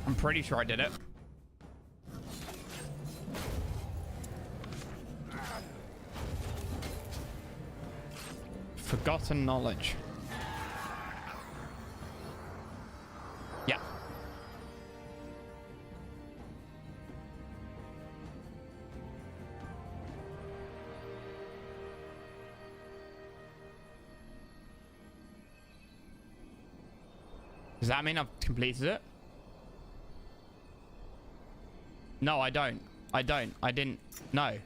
I'm pretty sure I did it. Forgotten knowledge. Yeah. Does that mean I've completed it? No, I don't. I didn't. No.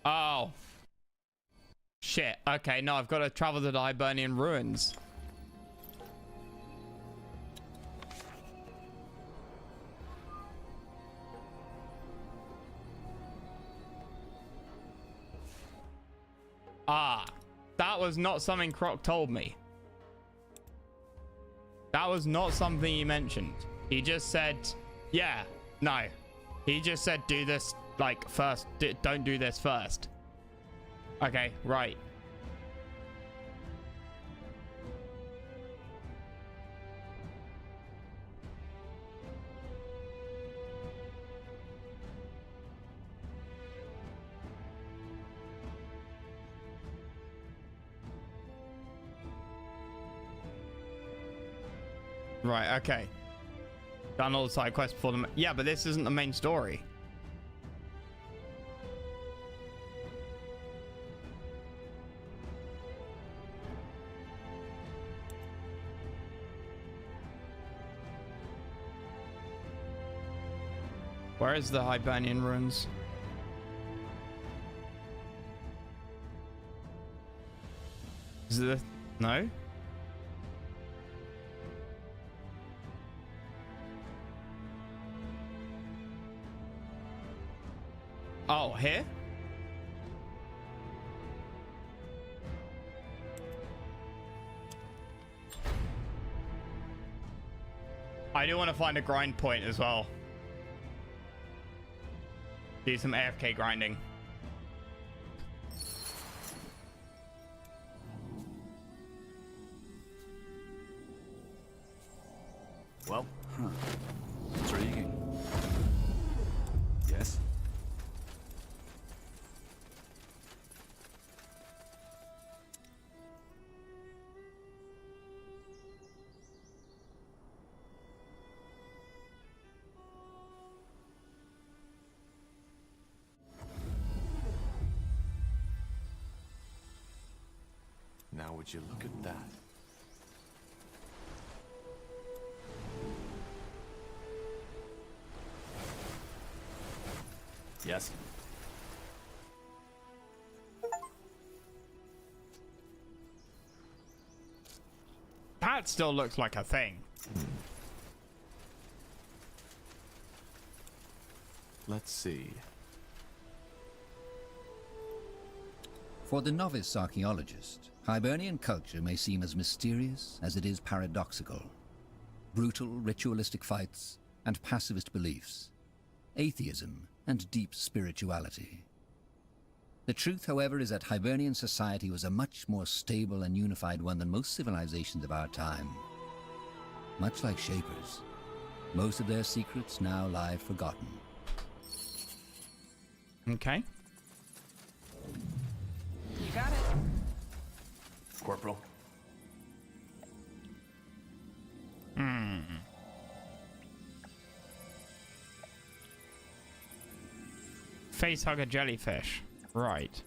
Oh. Shit. Okay, no, I've got to travel to the Hibernian ruins. That was not something Croc told me. That was not something he mentioned. He just said, yeah, no. He just said, do this, like, first. Don't do this first. Okay, right. Right, okay. Done all the side quests before them. Yeah, but this isn't the main story. Where is the Hibernian ruins? Is it no? Oh, here? I do want to find a grind point as well. Do some AFK grinding. Well, intriguing. Yes? Now would you look at that? Yes? That still looks like a thing. Let's see. For the novice archaeologist, Hibernian culture may seem as mysterious as it is paradoxical. Brutal, ritualistic fights and pacifist beliefs, atheism and deep spirituality. The truth, however, is that Hibernian society was a much more stable and unified one than most civilizations of our time. Much like Shapers, most of their secrets now lie forgotten. Okay. You got it. Corporal. Facehugger jellyfish. Right.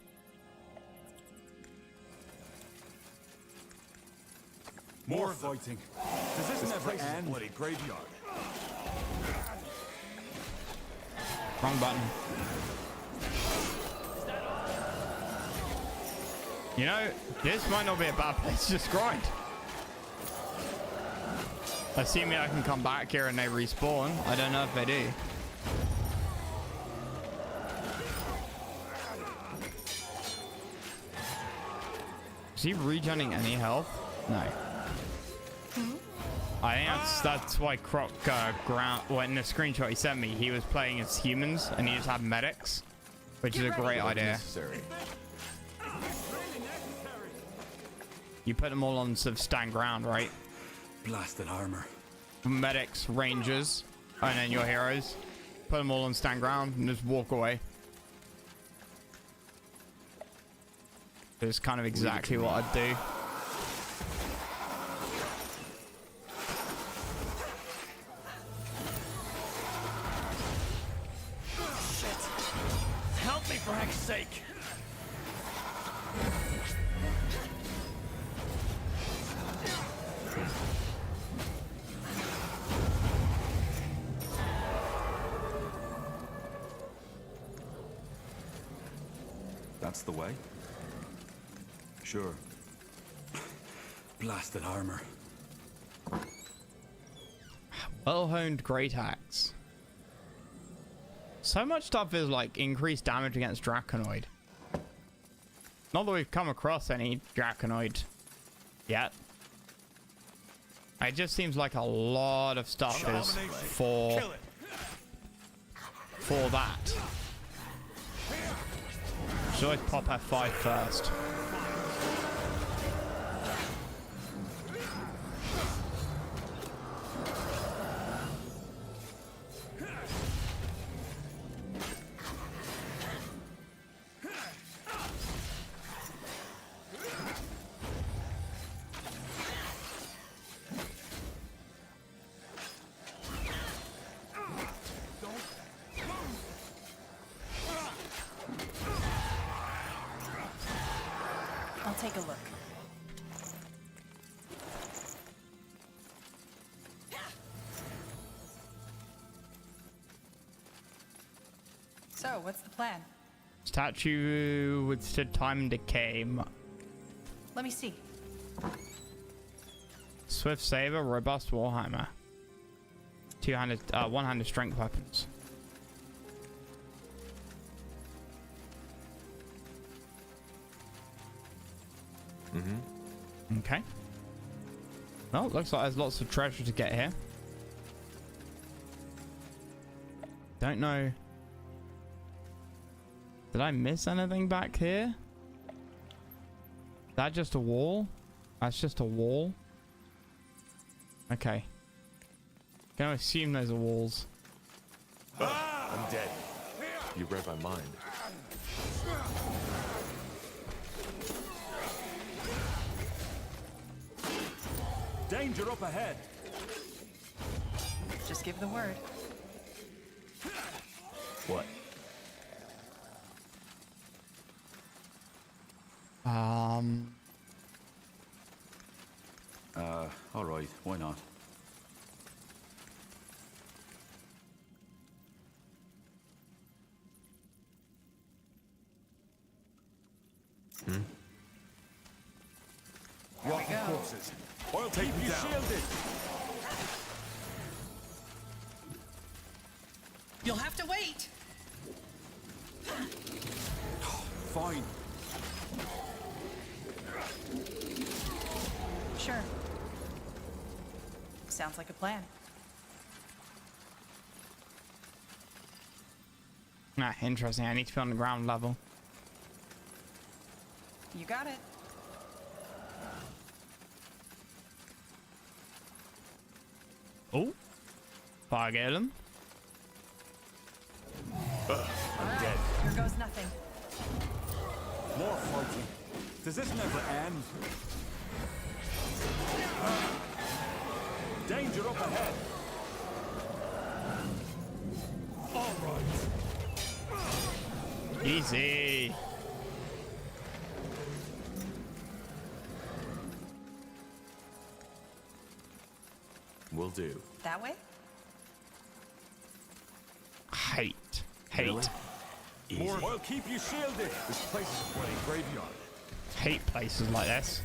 More fighting. Does this never end? Bloody graveyard. Wrong button. You know, this might not be a bad place to just grind. Assuming I can come back here and they respawn. I don't know if they do. Is he regenerating any health? No. I think that's why Croc well, in the screenshot he sent me, he was playing as humans and he just had medics, which is a great idea. You put them all on sort of stand ground, right? Blasted armor. Medics, rangers, and then your heroes. Put them all on stand ground and just walk away. It's kind of exactly what I'd do. Help me for heck's sake! That's the way? Sure. Blasted armor. Well-honed great axe. So much stuff is like increased damage against Draconoid. Not that we've come across any Draconoid yet. It just seems like a lot of stuff is for that. Should always pop F5 first. I'll take a look. So, what's the plan? Statue withstood time and decay. Let me see. Swift saber, robust warhammer. Two-handed, one-handed strength weapons. Okay. Well, looks like there's lots of treasure to get here. Don't know. Did I miss anything back here? Is that just a wall? That's just a wall. Okay. Gonna assume those are walls. I'm dead. You read my mind. Danger up ahead. Just give the word. What? All right, why not? Walking corpses. I'll take you down. Shielded. You'll have to wait. Fine. Sure. Sounds like a plan. Nah, interesting. I need to be on the ground level. You got it. Oh. Fargalen. I'm dead. Here goes nothing. More fighting. Does this never end? Danger up ahead. All right. Easy. Will do. That way? Hate. More. I'll keep you shielded. This place is a bloody graveyard. Hate places like this.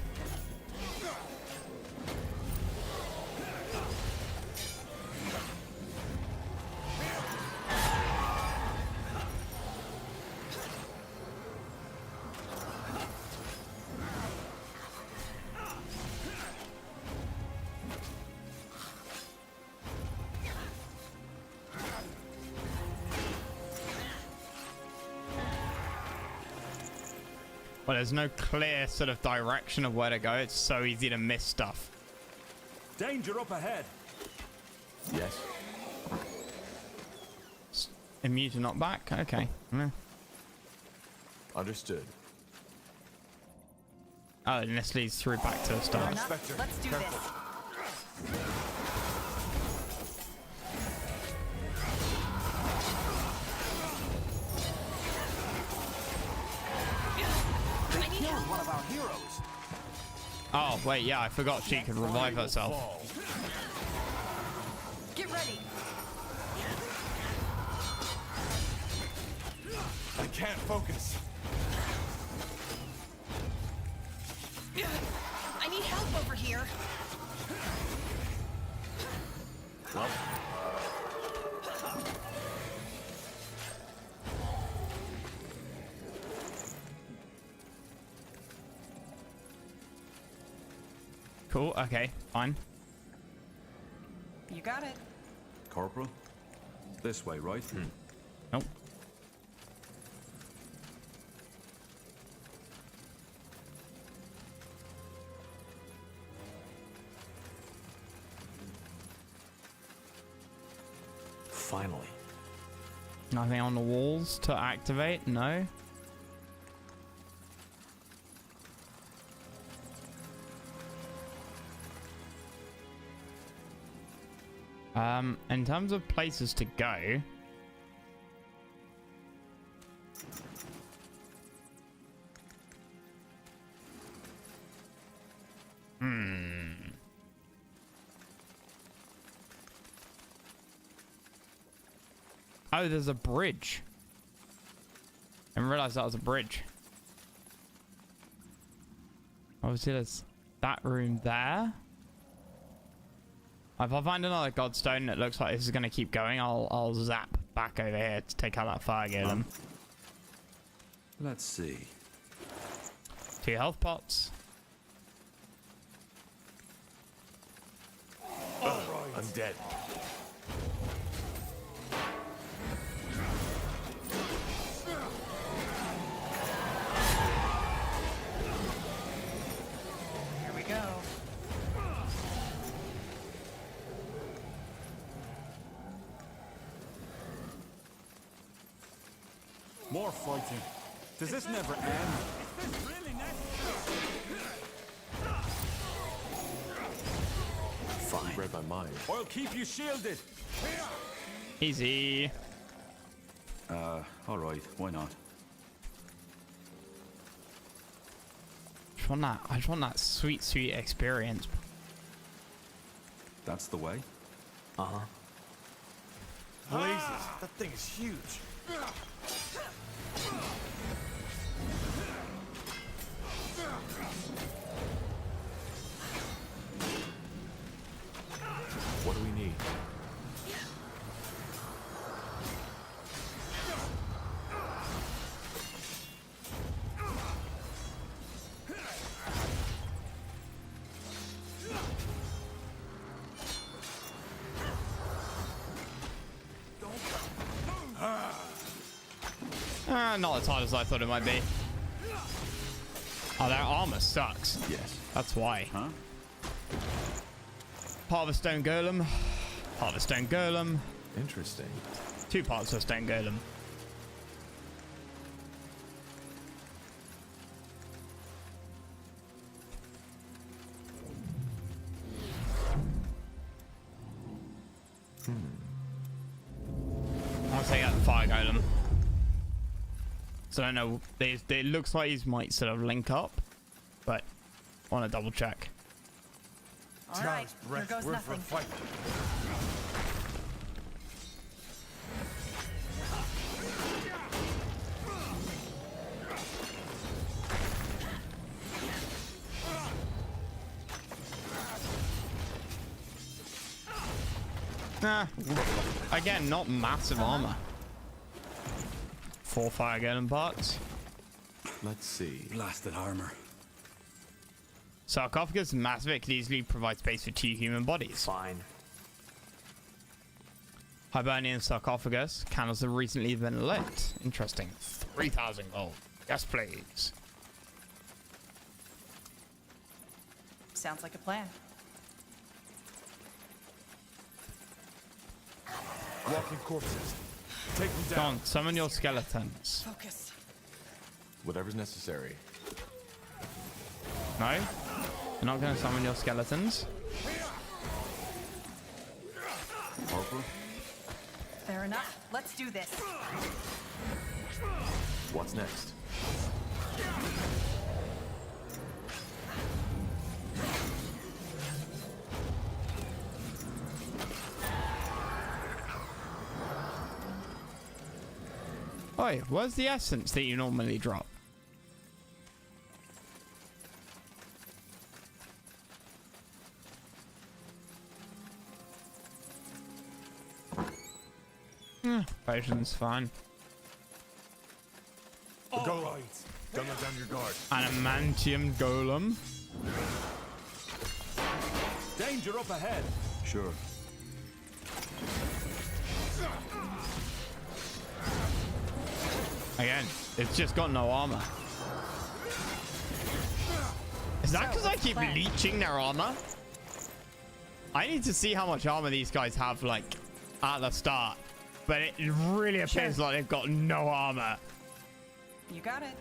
Well, there's no clear sort of direction of where to go. It's so easy to miss stuff. Danger up ahead. Yes. Immune to knockback? Okay. Understood. Oh, and this leads through back to the start. Let's do this. One of our heroes. Oh, wait, yeah, I forgot she could revive herself. Get ready. I can't focus. I need help over here. Well. Cool, okay, fine. You got it. Corporal? This way, right? Nope. Finally. Nothing on the walls to activate? No. In terms of places to go, oh, there's a bridge. I didn't realize that was a bridge. Obviously, there's that room there. If I find another godstone that looks like this is going to keep going, I'll zap back over here to take out that fire golem. Let's see. 2 health pots. I'm dead. Here we go. More fighting. Does this never end? Is this really necessary? Fine. Read my mind. I'll keep you shielded. Easy. All right. Why not? I just want that sweet, sweet experience. That's the way? Uh-huh. Blazes. That thing is huge. What do we need? Not as hard as I thought it might be. Oh, their armor sucks. Yes. That's why. Huh? Part of a stone golem. Part of a stone golem. Interesting. 2 parts of a stone golem. I'll take out the fire golem. So I don't know. It looks like these might sort of link up, but I want to double check. All right, here goes nothing. Nah. Again, not massive armor. 4 fire golem parts. Let's see. Blasted armor. Sarcophagus is massive. It could easily provide space for 2 human bodies. Fine. Hibernian sarcophagus. Candles have recently been lit. Interesting. 3,000 gold. Yes, please. Sounds like a plan. Walking corpses. Take them Come down. on, summon your skeletons. Focus. Whatever's necessary. No? You're not going to summon your skeletons? Harper, Fair enough. Let's do this. what's next? Oi, where's the essence that you normally drop? Potion's fine. All right. Don't let down your guard. Adamantium golem. Danger up ahead. Sure. Again, it's just got no armor. Is that because I keep leeching their armor? I need to see how much armor these guys have, like, at the start. But it really appears like they've got no armor. You got it.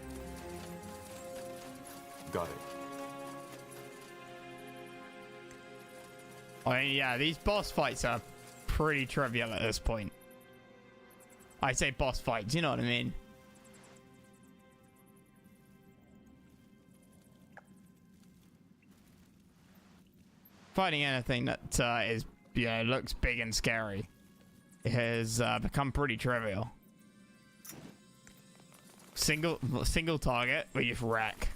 Got it. I mean, yeah, these boss fights are pretty trivial at this point. I say boss fights, you know what I mean? Fighting anything that is, you know, looks big and scary has become pretty trivial. Single target, we just wreck.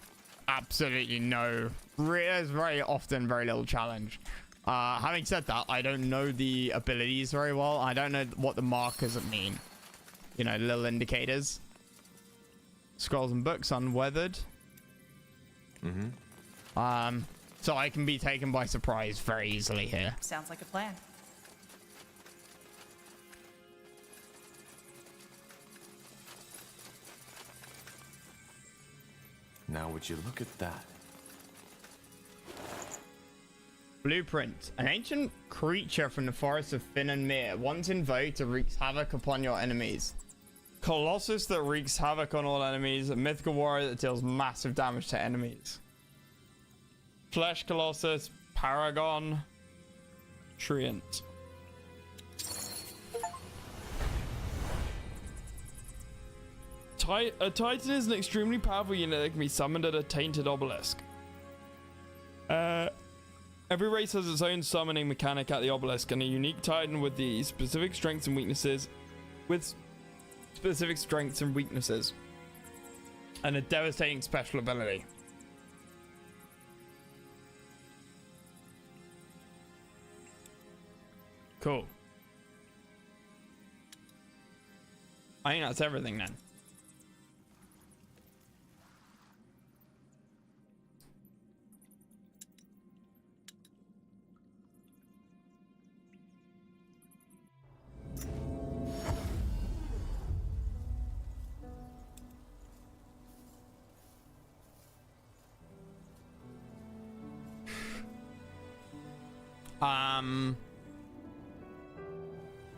Absolutely no. There's very often very little challenge. Having said that, I don't know the abilities very well. I don't know what the markers mean. You know, little indicators. Scrolls and books, unweathered. So I can be taken by surprise very easily here. Sounds like a plan. Now would you look at that? Blueprint. An ancient creature from the forests of Finn and Mir, once invoked to wreak havoc upon your enemies. Colossus that wreaks havoc on all enemies. A mythical warrior that deals massive damage to enemies. Flesh Colossus. Paragon. Treant. A Titan is an extremely powerful unit that can be summoned at a tainted obelisk. Every race has its own summoning mechanic at the obelisk, and a unique Titan with the specific strengths and weaknesses. And a devastating special ability. Cool. I think that's everything then.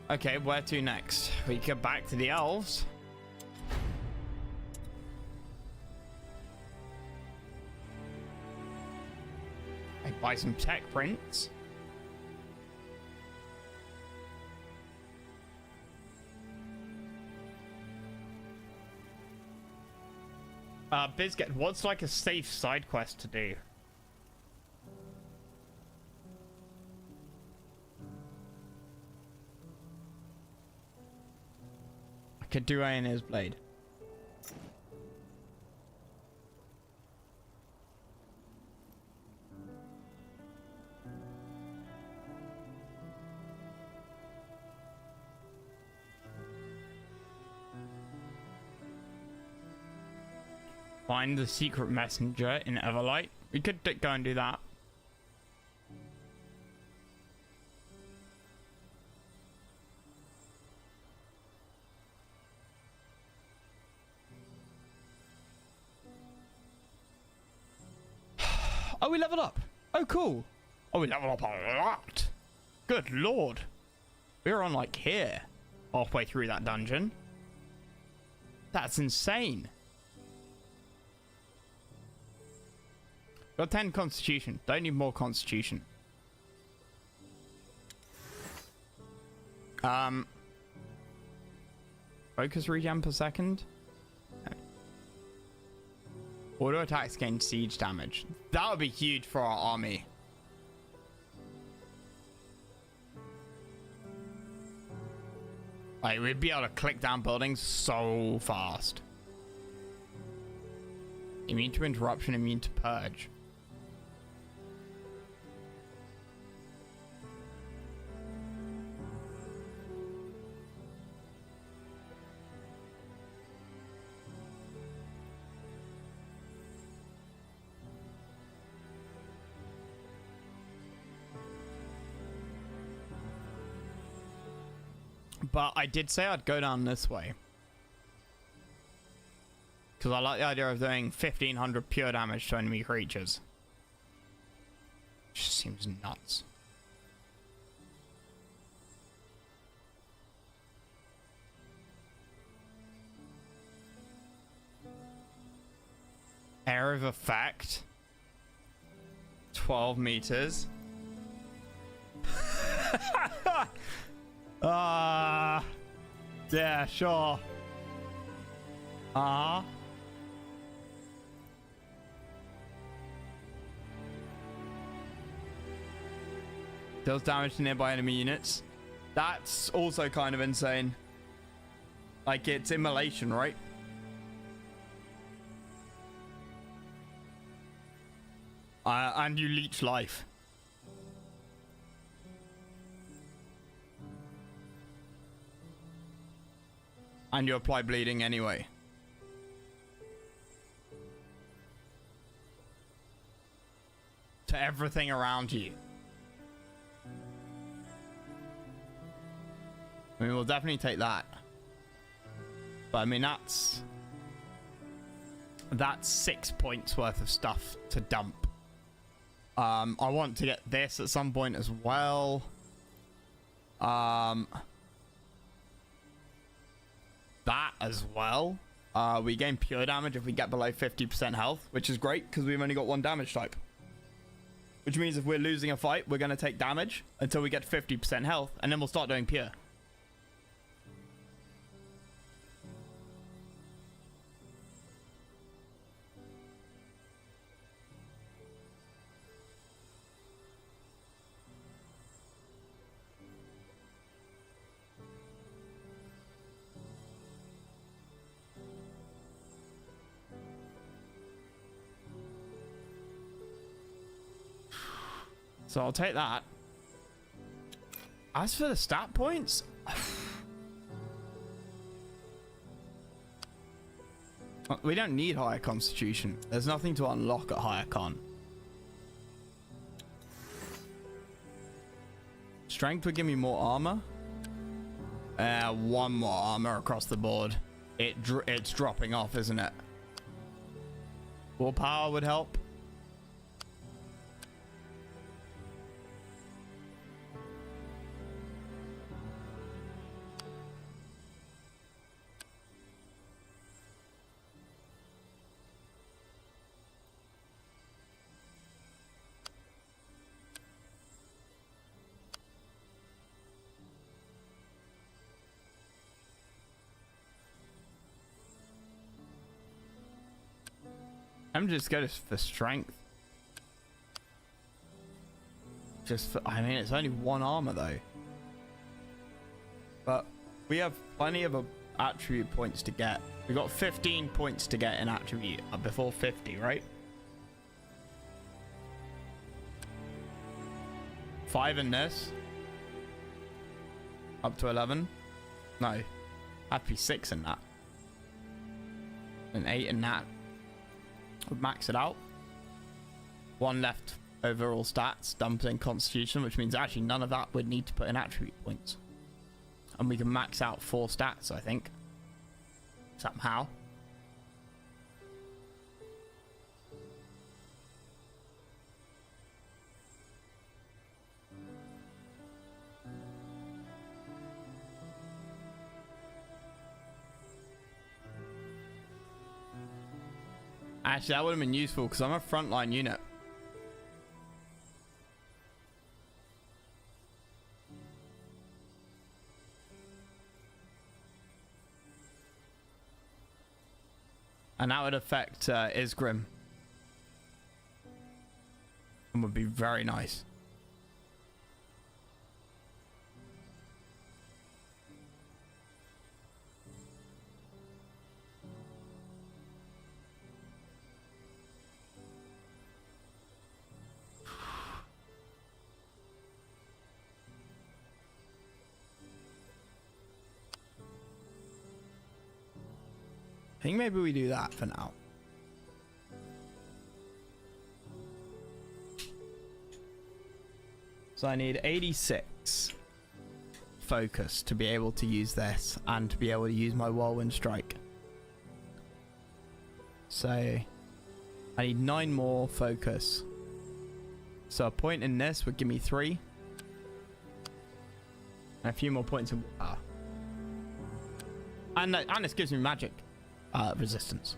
Okay, where to next? We go back to the elves. I buy some tech prints. Biscuit, what's like a safe side quest to do? I could do Aeneas Blade. Find the secret messenger in Everlight. We could go and do that. Oh, we leveled up. Oh, cool. Oh, we level up a lot. Good lord. We're on like here. Halfway through that dungeon. That's insane. Got 10 constitution. Don't need more constitution. Focus regen per second. Okay. Auto attacks gain siege damage. That would be huge for our army. Like, we'd be able to click down buildings so fast. Immune to interruption, immune to purge. But I did say I'd go down this way. Because I like the idea of doing 1500 pure damage to enemy creatures. Just seems nuts. Area of effect. 12 meters. Yeah, sure. Deals damage to nearby enemy units. That's also kind of insane. Like, it's immolation, right? And you leech life. And you apply bleeding anyway. To everything around you. I mean, we'll definitely take that. But I mean, that's 6 points worth of stuff to dump. I want to get this at some point as well. That as well. We gain pure damage if we get below 50% health, which is great because we've only got one damage type. Which means if we're losing a fight, we're going to take damage until we get 50% health, and then we'll start doing pure. So I'll take that. As for the stat points, we don't need higher constitution. There's nothing to unlock at higher con. Strength would give me more armor. One more armor across the board. It's dropping off, isn't it? Willpower would help. I'm just going for strength. I mean, it's only one armor though. But we have plenty of attribute points to get. We got 15 points to get in attribute before 50, right? 5 in this. Up to 11. No. Have to be 6 in that. And 8 in that. Would max it out. 1 left overall stats, dumping constitution, which means actually none of that would need to put in attribute points. And we can max out 4 stats, I think. Somehow. Actually, that would have been useful because I'm a frontline unit. And that would affect Isgrim. And would be very nice. I think maybe we do that for now. So I need 86 focus to be able to use this and to be able to use my whirlwind strike. So I need 9 more focus. So a point in this would give me 3. And a few more points in and this gives me magic resistance.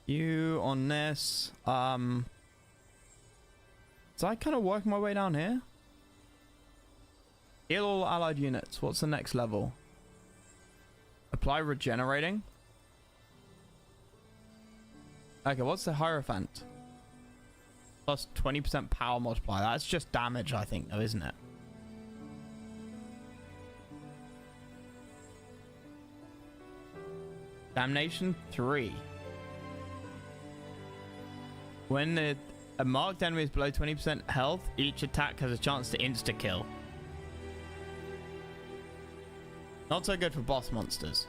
You on this. So I kind of work my way down here. Heal all allied units. What's the next level? Apply regenerating. Okay, what's the Hierophant? Plus 20% power multiplier. That's just damage, I think, though, isn't it? Damnation 3. When a marked enemy is below 20% health, each attack has a chance to insta-kill. Not so good for boss monsters.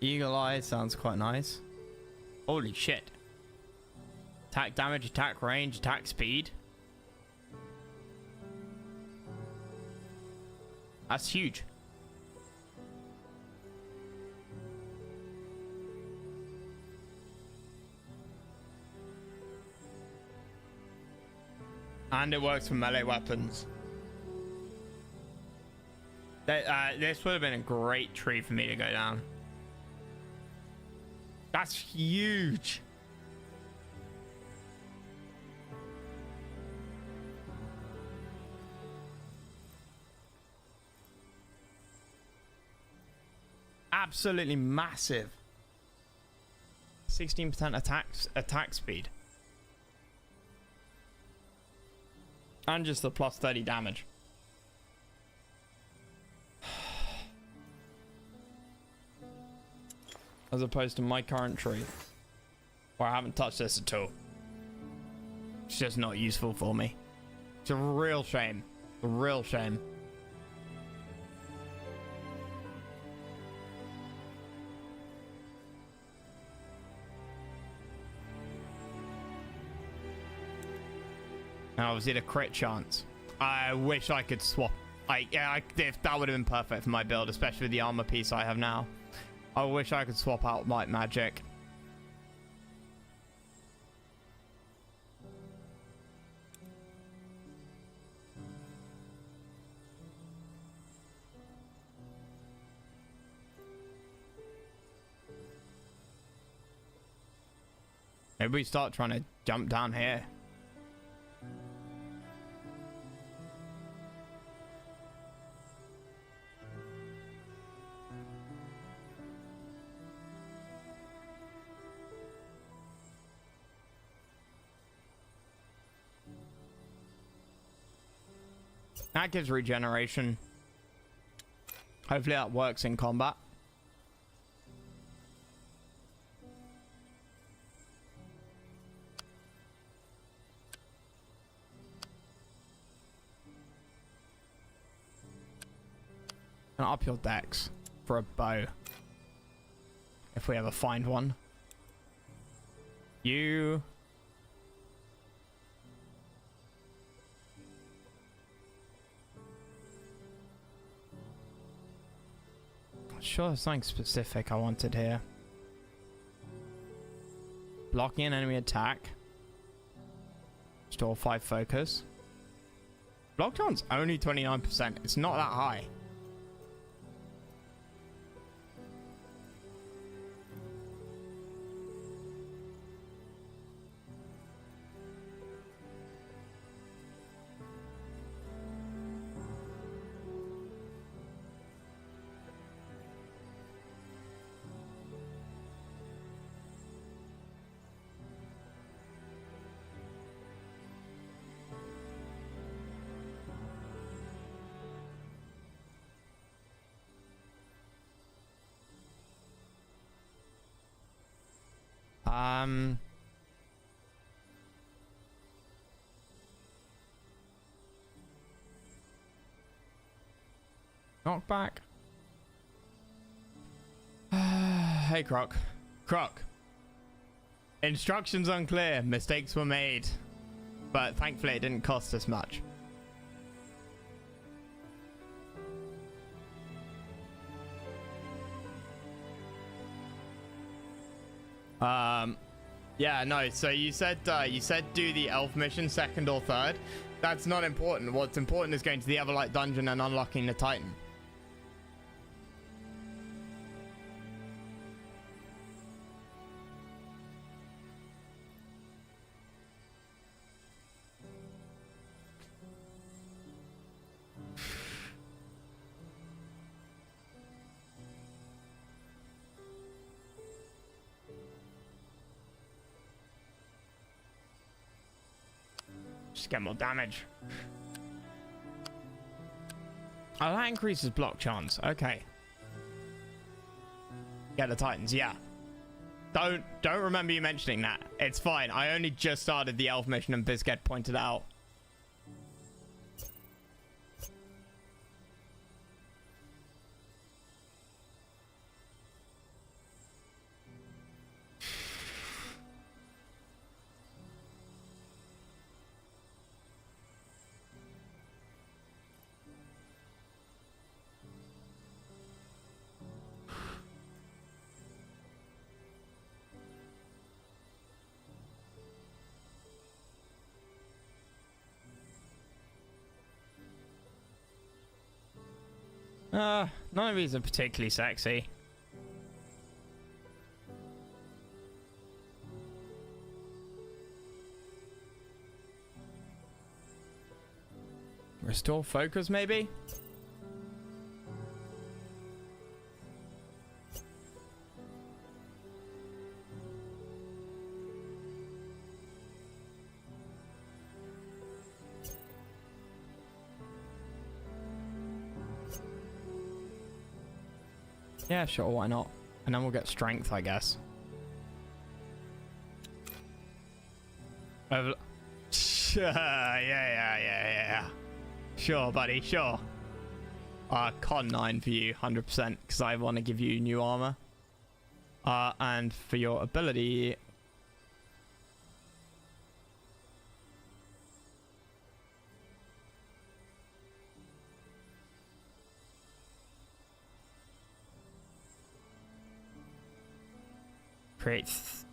Eagle Eye sounds quite nice. Holy shit. Attack damage, attack range, attack speed. That's huge. And it works for melee weapons. This would have been a great tree for me to go down. That's huge. Absolutely massive. 16% attack speed. And just the plus 30 damage. As opposed to my current tree, where I haven't touched this at all. It's just not useful for me. It's a real shame. A real shame. And obviously the crit chance. I wish I could swap If that would have been perfect for my build, especially with the armor piece I have now. I wish I could swap out light magic. Maybe we start trying to jump down here. That gives regeneration. Hopefully that works in combat. And up your dex for a bow. If we ever find one. You... Sure, there's something specific I wanted here. Blocking an enemy attack. Store 5 focus. Block chance only 29%. It's not that high. Knockback. Hey, Croc. Croc. Instructions unclear. Mistakes were made. But thankfully it didn't cost us much. Yeah, no, so you said do the elf mission second or third. That's not important. What's important is going to the Everlight dungeon and unlocking the Titan. Just get more damage. Oh, that increases block chance. Okay. Get the Titans, yeah. Don't remember you mentioning that. It's fine. I only just started the elf mission and Biscuit pointed out. None of these are particularly sexy. Restore focus, maybe? Yeah, sure, why not? And then we'll get strength, I guess. Yeah. Sure, buddy, sure. Con 9 for you, 100%, because I want to give you new armor. And for your ability... creates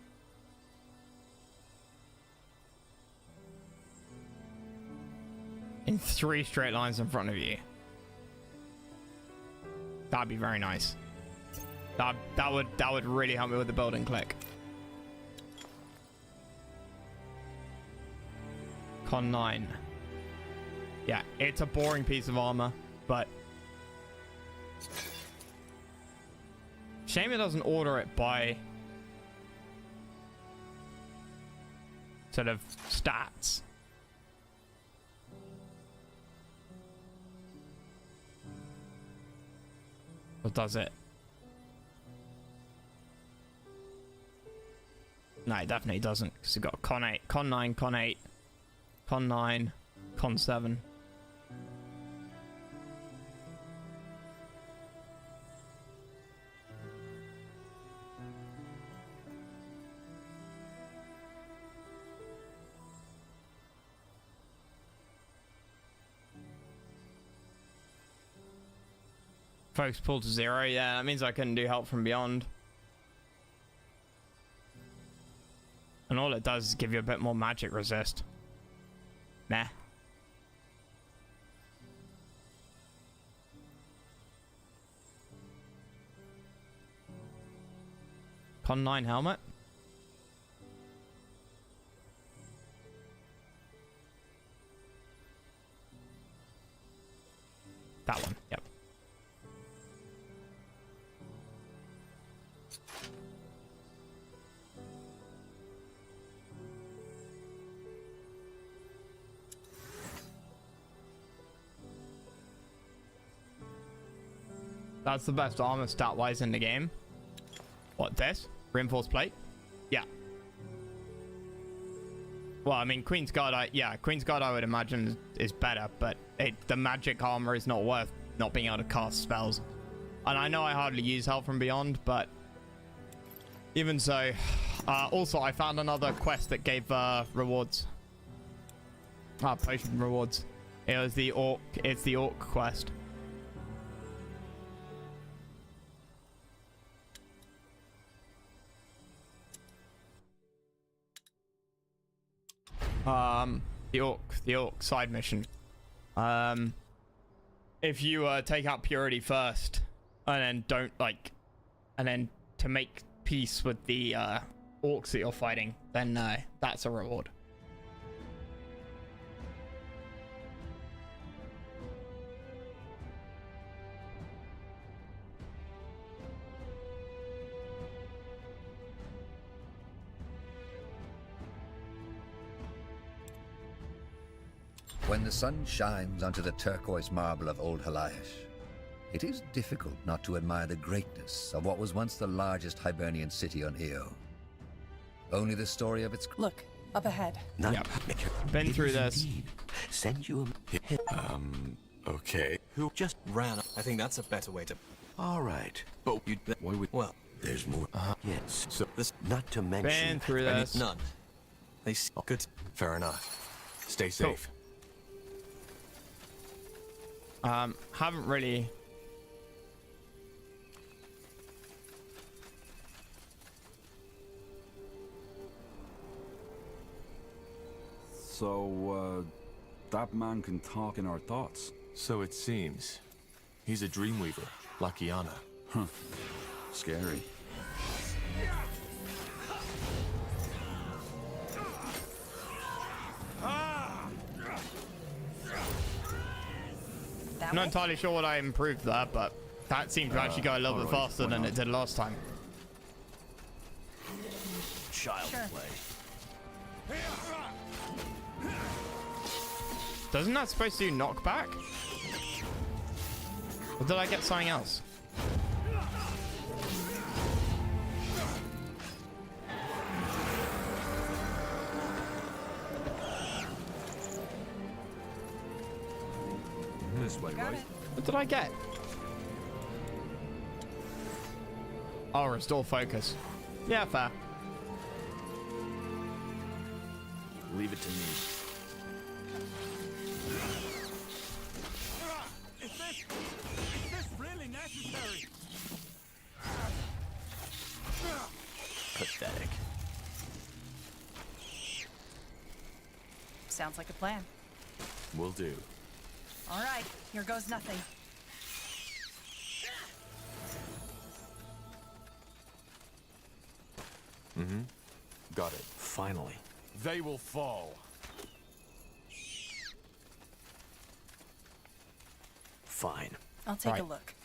in 3 straight lines in front of you. That'd be very nice. That would really help me with the building click. Con 9. Yeah, it's a boring piece of armor, but shame it doesn't order it by sort of stats. Or does it? No, it definitely doesn't, because you've got con 8, con 9, con 8, con 9, con 7. Focus pull to 0. Yeah, that means I couldn't do help from beyond. And all it does is give you a bit more magic resist. Nah. Con 9 helmet. That one, yep. That's the best armor stat-wise in the game. What, this? Reinforced plate? Yeah. Well, I mean, Queen's Guard, Queen's Guard I would imagine is better, but the magic armor is not worth not being able to cast spells. And I know I hardly use Help from Beyond, but even so. Also, I found another quest that gave rewards. Potion rewards. It was the Orc, it's the Orc quest. The Orc side mission. If you take out Purity first, and then to make peace with the Orcs that you're fighting, then that's a reward. When the sun shines onto the turquoise marble of Old Haliash, it is difficult not to admire the greatness of what was once the largest Hibernian city on Io. Only the story of its... Look, up ahead. Yep. Been through this. Send you a... Okay. Who just ran? I think that's a better way to... All right. But you... Why would... Well... There's more. Yes. So this... Not to mention... Been through this. None. They... Good. Fair enough. Stay safe. Cool. Haven't really... So, that man can talk in our thoughts. So it seems. He's a Dreamweaver, like Kiana. Huh. Scary. I'm not entirely sure what I improved there, but that seemed to actually go a little bit faster than it did last time. Child play. Doesn't that supposed to do knockback? Or did I get something else? This way, right? What did I get? Oh, restore focus. Yeah, fair. Leave it to me. Is this really necessary? Pathetic. Sounds like a plan. Will do. All right, here goes nothing. Mm-hmm. Got it. Finally. They will fall. Fine. I'll take a Right. look.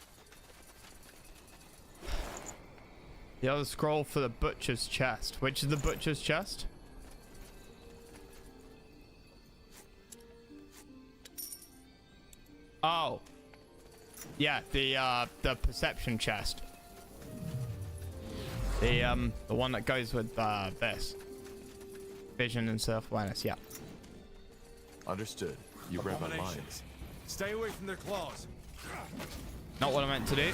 The other scroll for the butcher's chest. Which is the butcher's chest? Oh. Yeah, the perception chest. The one that goes with this. Vision and self-awareness, yeah. Understood. You read my mind. Stay away from their claws. Not what I meant to do.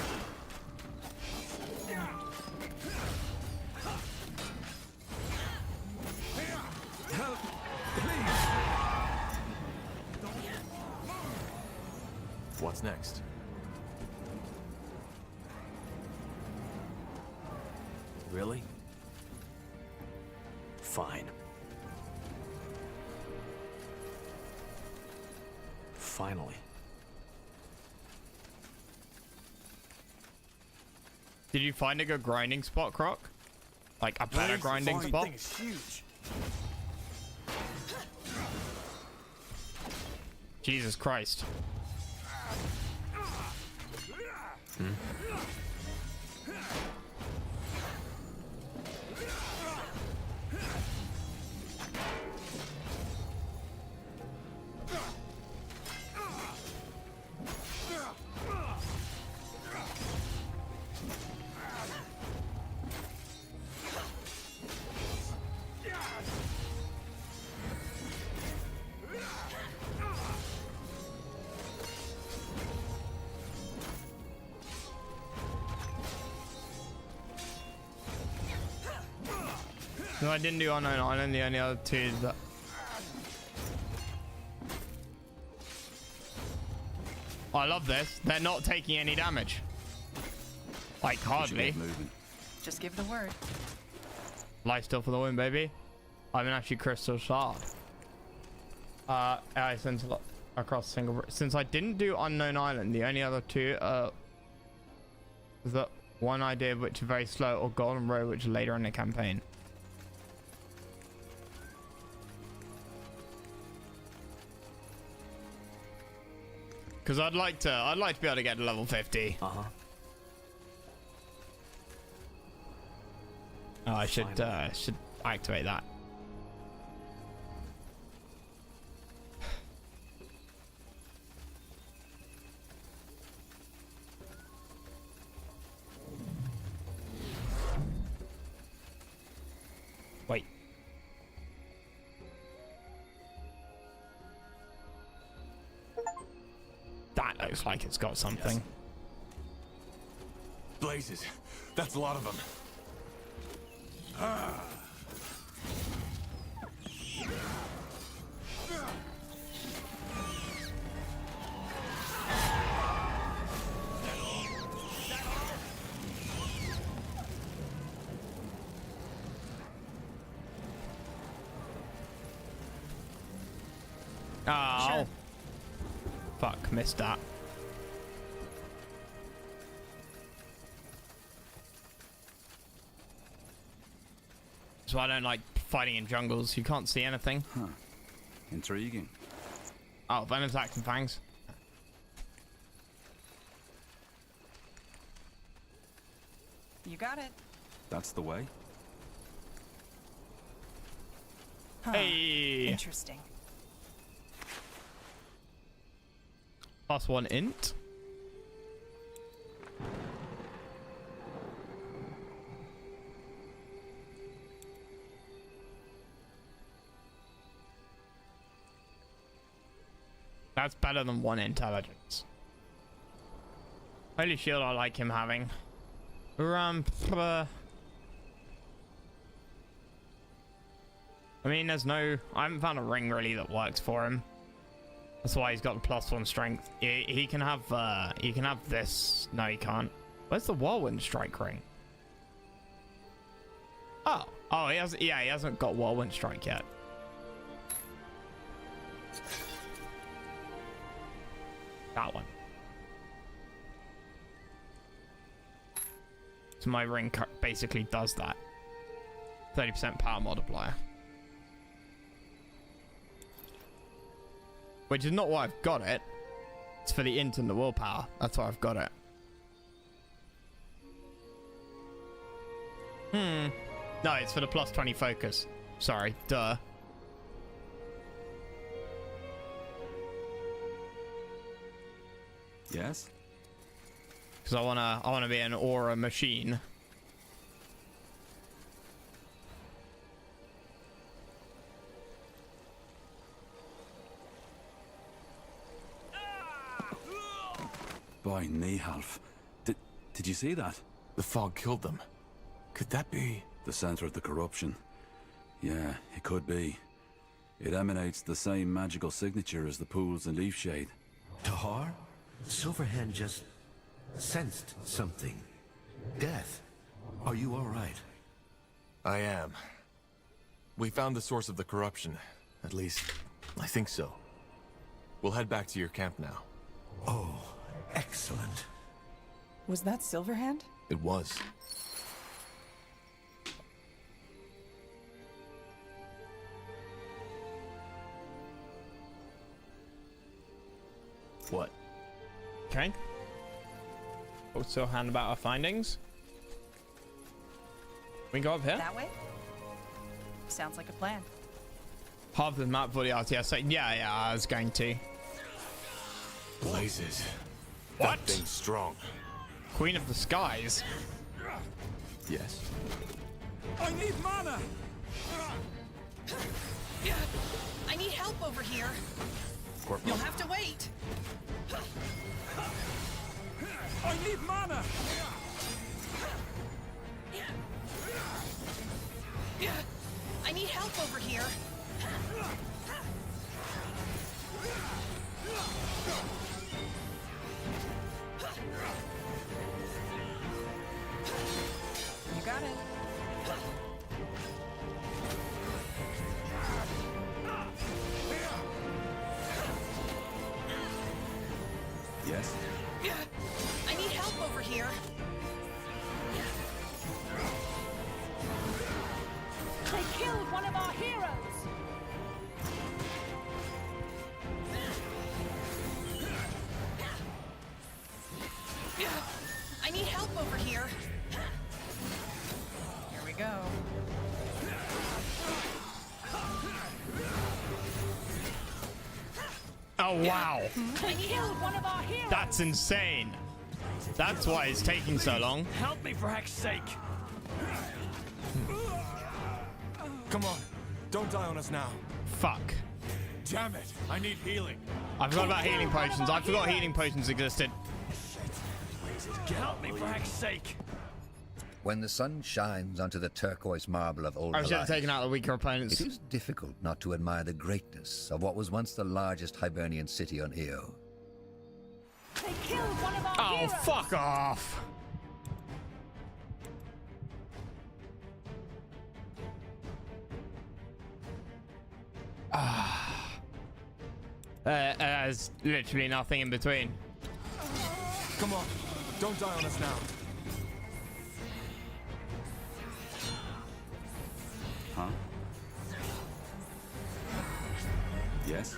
What's next? Really? Fine. Finally. Did you find a good grinding spot, Croc? Like a better grinding spot? Thing is huge. Jesus Christ. No, I didn't do Unknown Island. The only other two that... Oh, I love this. They're not taking any damage. Like, hardly. Just give the word. Life still for the win, baby. I'm actually crystal shard. I sent across single... Since I didn't do Unknown Island, the only other two the one I did, which is very slow, or Golden Road, which is later in the campaign. Because I'd like to be able to get to level 50. Uh-huh. Oh, I should activate that. Wait. That looks like it's got something. Yes. Blazes. That's a lot of them. Oh. Sure. Fuck, missed that. So I don't like fighting in jungles. You can't see anything. Huh. Intriguing. Oh, Venom's acting fangs. You got it. That's the way? Huh. Hey. Interesting. +1 int. That's better than 1 intelligence. Holy shield, I like him having. I mean, there's no... I haven't found a ring really that works for him. That's why he's got the +1 strength. He can have this. No, he can't. Where's the Whirlwind Strike ring? Oh, he hasn't got Whirlwind Strike yet. That one. So my ring basically does that. 30% power multiplier. Which is not why I've got it. It's for the int and the willpower. That's why I've got it. No, it's for the plus 20 focus. Sorry, duh. Yes? Because I wanna be an aura machine. By Nihalf. Did you see that? The fog killed them. Could that be the center of the corruption? Yeah, it could be. It emanates the same magical signature as the pools and leaf shade. Tahar? Silverhand just sensed something. Death. Are you all right? I am. We found the source of the corruption. At least, I think so. We'll head back to your camp now. Oh, excellent. Was that Silverhand? It was. What? Okay. Also hand about our findings. We can go up here? That way? Sounds like a plan. Half the map for the RTS. So yeah, I was going to. Blazes. What? That thing's strong. Queen of the Skies. Yes. I need mana! I need help over here. You'll have to wait. I need mana! I need help over here. You got it. Yes? I need help over here. They killed one of our heroes! I need help over here. Here we go. Oh wow. They killed one of our heroes! That's insane. That's why it's taking so long. Help me for heck's sake! Come on. Don't die on us now. Fuck. Damn it! I need healing. I forgot about healing potions. I forgot healing potions existed. Help me for heck's sake! When the sun shines onto the turquoise marble of old I should have Helice, taken out the weaker opponents. it is difficult not to admire the greatness of what was once the largest Hibernian city on Io. They killed one of our Oh, heroes! fuck off. There's literally nothing in between. Come on. Don't die on us now. Huh? Yes?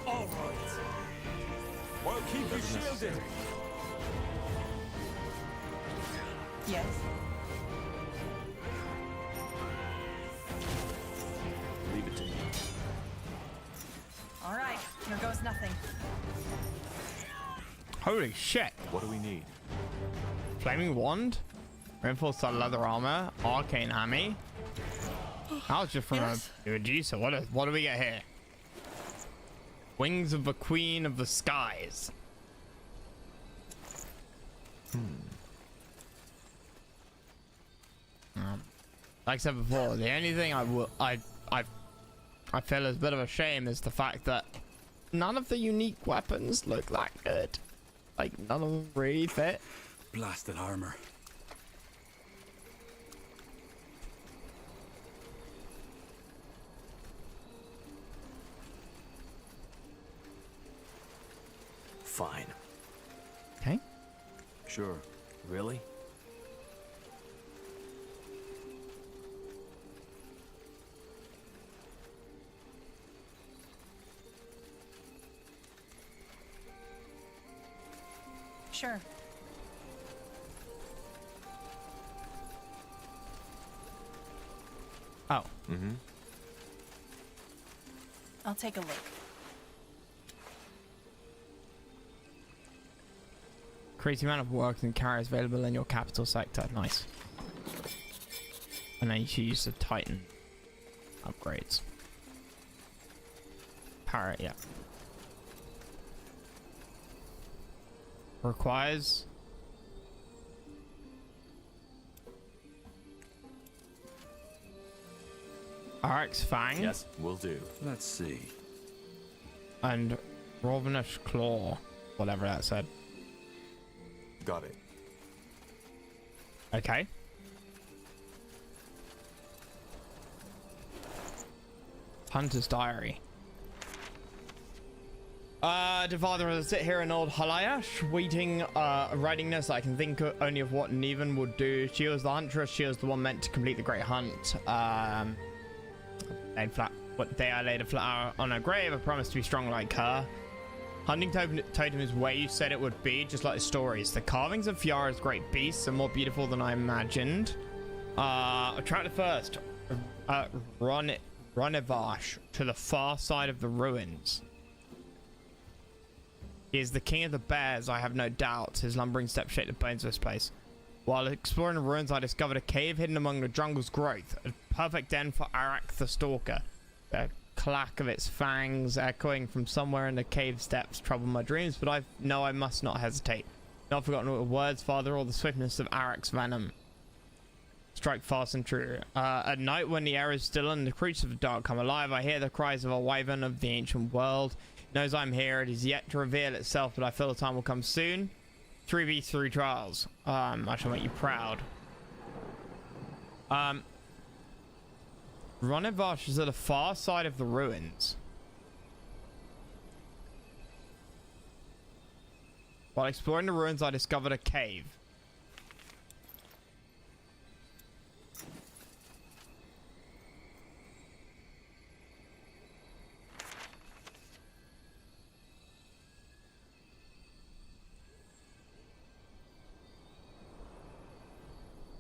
All right. Well, keep you shielded. Yes. Leave it to me. All right. Here goes nothing. Holy shit. What do we need? Flaming wand, reinforced leather armor, arcane hammy. That was just from a reducer. What do we get here? Wings of the Queen of the Skies. Like I said before, the only thing I I feel is a bit of a shame is the fact that none of the unique weapons look that good. Like, none of them really fit. Blasted armor. Fine. Okay. Sure. Really? Sure. Oh. Mm-hmm. I'll take a look. Crazy amount of work and carriers available in your capital sector. Nice. And then you should use the Titan upgrades. Parrot, yeah. Requires RX Fang. Yes, will do. Let's see. And Ravenous Claw, whatever that said. Got it. Okay. Hunter's Diary. To father sit here in old Halayash, writing this, I can think only of what Neven would do. She was the huntress, she was the one meant to complete the great hunt. They I laid a flower on her grave, I promised to be strong like her. Hunting totem is where you said it would be, just like the stories. The carvings of Fiara's great beasts are more beautiful than I imagined. Attract the first. Runivash to the far side of the ruins. He is the king of the bears, I have no doubt. His lumbering steps shake the bones of this place. While exploring the ruins, I discovered a cave hidden among the jungle's growth. A perfect den for Arak the Stalker. The clack of its fangs echoing from somewhere in the cave steps trouble my dreams, but I know I must not hesitate. Not forgotten the words, father, or the swiftness of Arak's venom. Strike fast and true. At night, when the air is still and the creatures of the dark come alive, I hear the cries of a wyvern of the ancient world. It knows I'm here. It is yet to reveal itself, but I feel the time will come soon. 3v3 trials. I shall make you proud. Runivash is at the far side of the ruins. While exploring the ruins, I discovered a cave.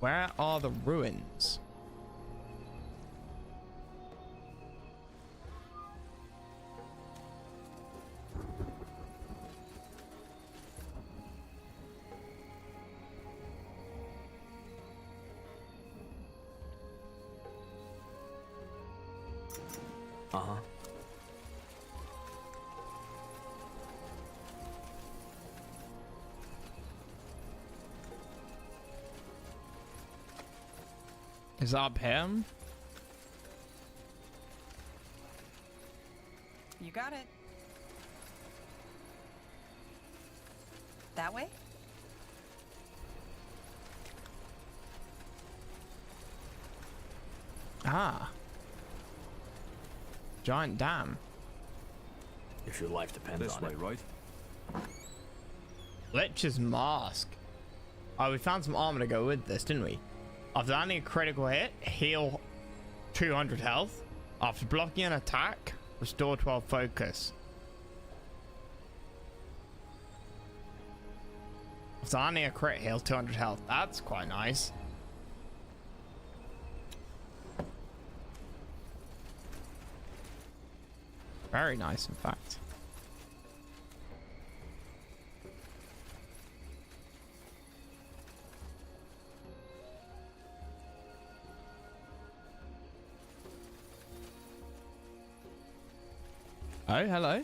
Where are the ruins? Uh-huh. Is that up him? You got it. That way? Ah. Giant dam. If your life depends This on way, it. right? Lich's mask. Oh, we found some armor to go with this, didn't we? After landing a critical hit, heal 200 health. After blocking an attack, restore 12 focus. After landing a crit, heal 200 health. That's quite nice. Very nice, in fact. Oh, hello.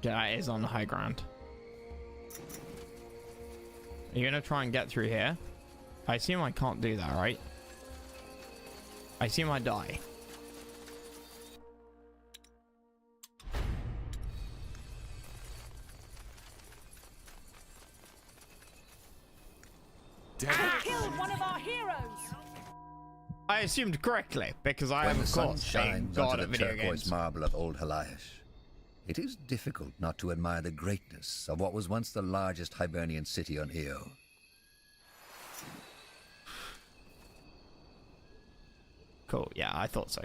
Yeah, it is on the high ground. Are you gonna try and get through here? I assume I can't do that, right? I assume I die. They killed one of our heroes. I assumed correctly, because I am, When the of sun course, a shines god onto at the video turquoise games. marble of old Haliash, it is difficult not to admire the greatness of what was once the largest Hibernian city on Io. Cool, yeah, I thought so.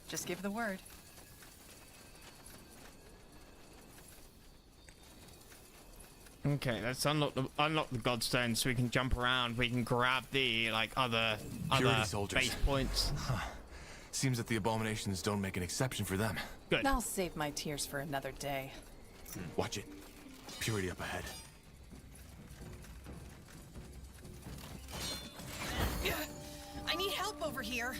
Just give the word. Okay, let's unlock the godstone so we can jump around. We can grab the other Purity soldiers. base points. Seems that the abominations don't make an exception for them. Good. I'll save my tears for another day. Watch it. Purity up ahead. I need help over here.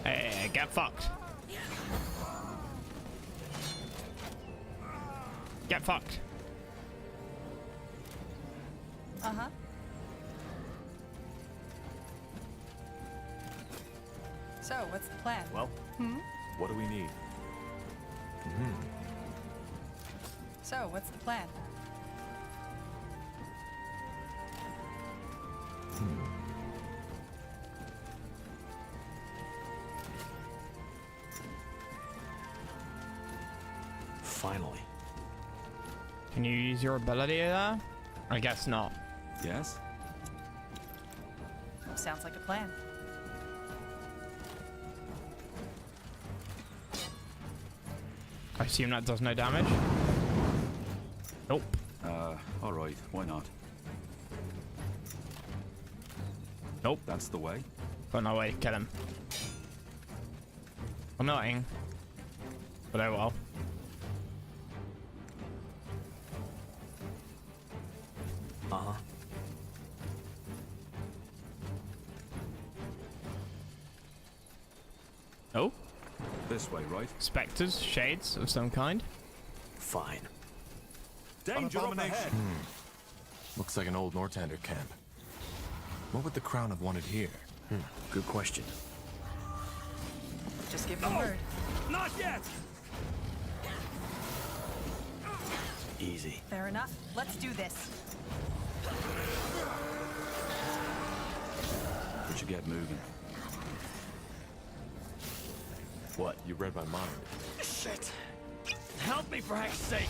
Hey, get fucked. Get fucked. Uh-huh. So, what's the plan? Well, what do we need? So, what's the plan? Finally. Can you use your ability there? I guess not. Yes? Sounds like a plan. I assume that does no damage. Nope. Alright, why not? Nope. That's the way. Got no way to kill him. Annoying. But oh well. Uh-huh. Oh? This way, right? Spectres, shades of some kind. Fine. Danger up ahead. Looks like an old Nortander camp. What would the crown have wanted here? Good question. Just give the word. Not yet! Easy. Fair enough. Let's do this. We should get moving. What? You read my mind. Shit! Help me for heck's sake!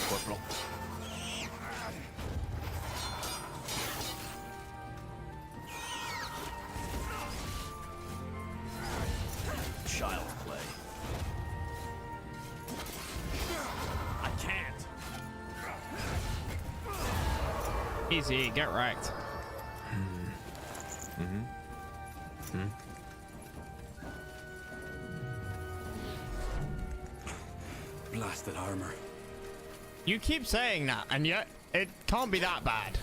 Corporal. Child's play. I can't. Easy, get wrecked. Blasted armor. You keep saying that, and yet it can't be that bad.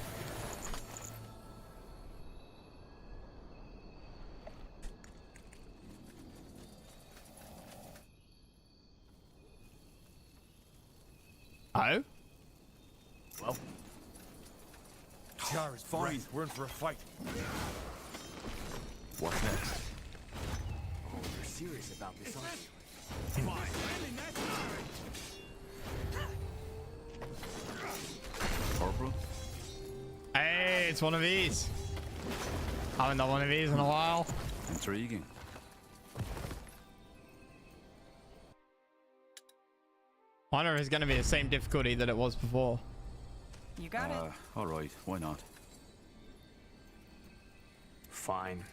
Oh? Well, Char is fine. We're in for a fight. What next? oh, you're serious about this, aren't you? Corporal? Hey, it's one of these. Haven't done one of these in a while. Intriguing. Wonder if it's going to be the same difficulty that it was before. You got it. Alright, why not? Fine.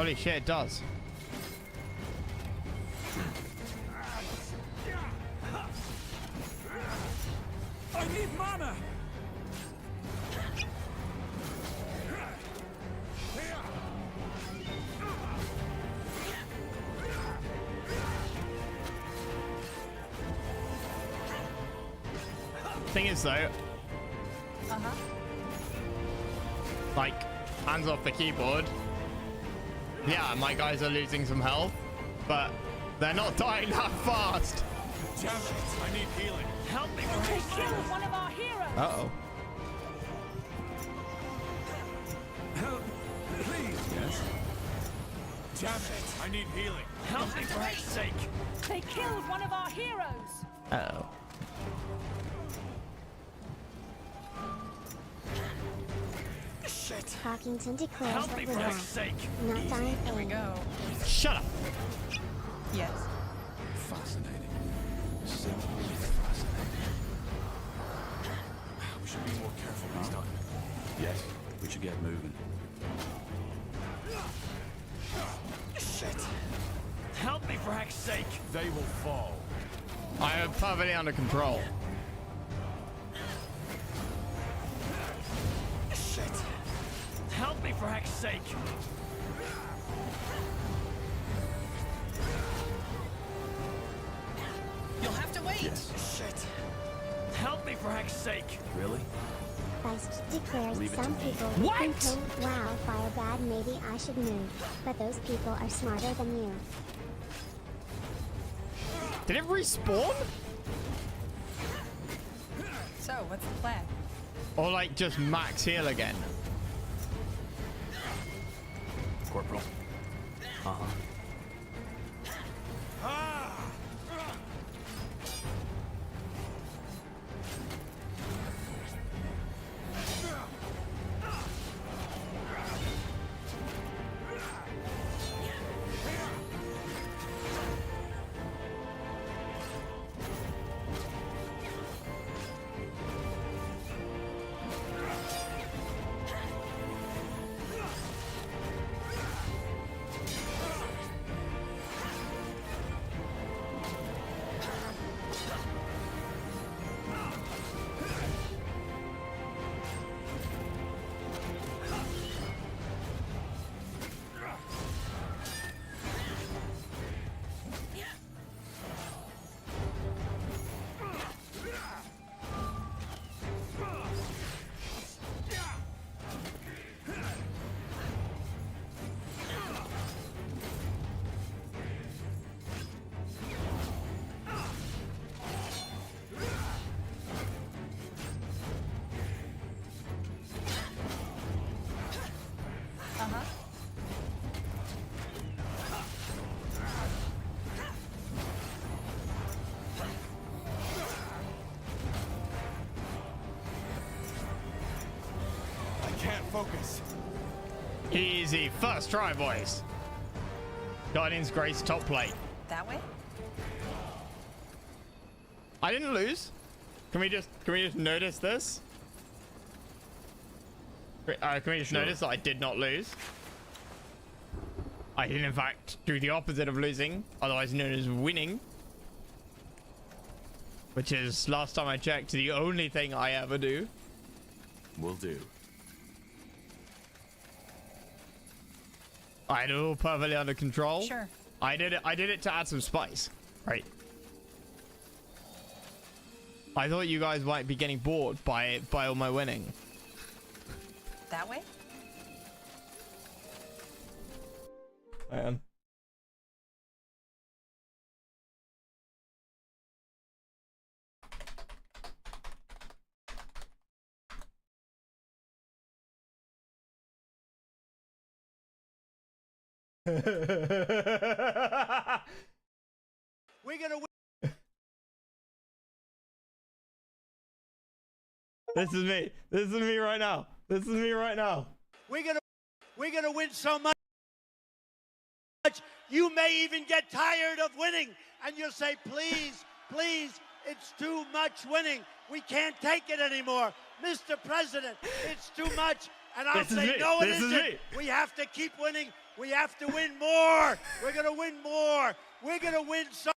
Holy shit, it does. I need mana! Thing is though, like, hands off the keyboard. Yeah, my guys are losing some health, but they're not dying that fast. Damn it, I need healing. Help me! They killed one of our heroes. Uh-oh. Help, please. Yes. Damn it, I need healing. Help me for heck's sake. They killed one of our heroes. Uh-oh. Shit. Parkington declares Help what me was for right. heck's sake. Not dying Here we go. Shut up. Yes. Fascinating. Simply fascinating. We should be more careful this time. Yes, we should get moving. Shit. Help me for heck's sake. They will fall. I am perfectly under control. Shit. Help me for heck's sake. You'll have to wait. Yes. Shit. Help me for heck's sake. Really? Feist declares Leave it to some me. people What? think, wow, fire bad, maybe I should move. But those people are smarter than you. Did it respawn? So, what's the plan? Or like just max heal again? Corporal. Uh-huh. Can't focus. Easy. First try, boys. Guardian's Grace top plate. That way? I didn't lose. Can we just notice this? Can we just notice that I did not lose? I did in fact do the opposite of losing, otherwise known as winning. Which is, last time I checked, the only thing I ever do. Will do. I had it all perfectly under control. Sure. I did it to add some spice. Right. I thought you guys might be getting bored by all my winning. That way? Man. We're gonna win. This is me. This is me right now. This is me right now. We're gonna win so much. You may even get tired of winning, and you'll say, "Please, please, it's too much winning. We can't take it anymore, Mr. President. It's too much." And I'll say, "No, it isn't. We have to keep winning. We have to win more. We're going to win more. We're going to win so.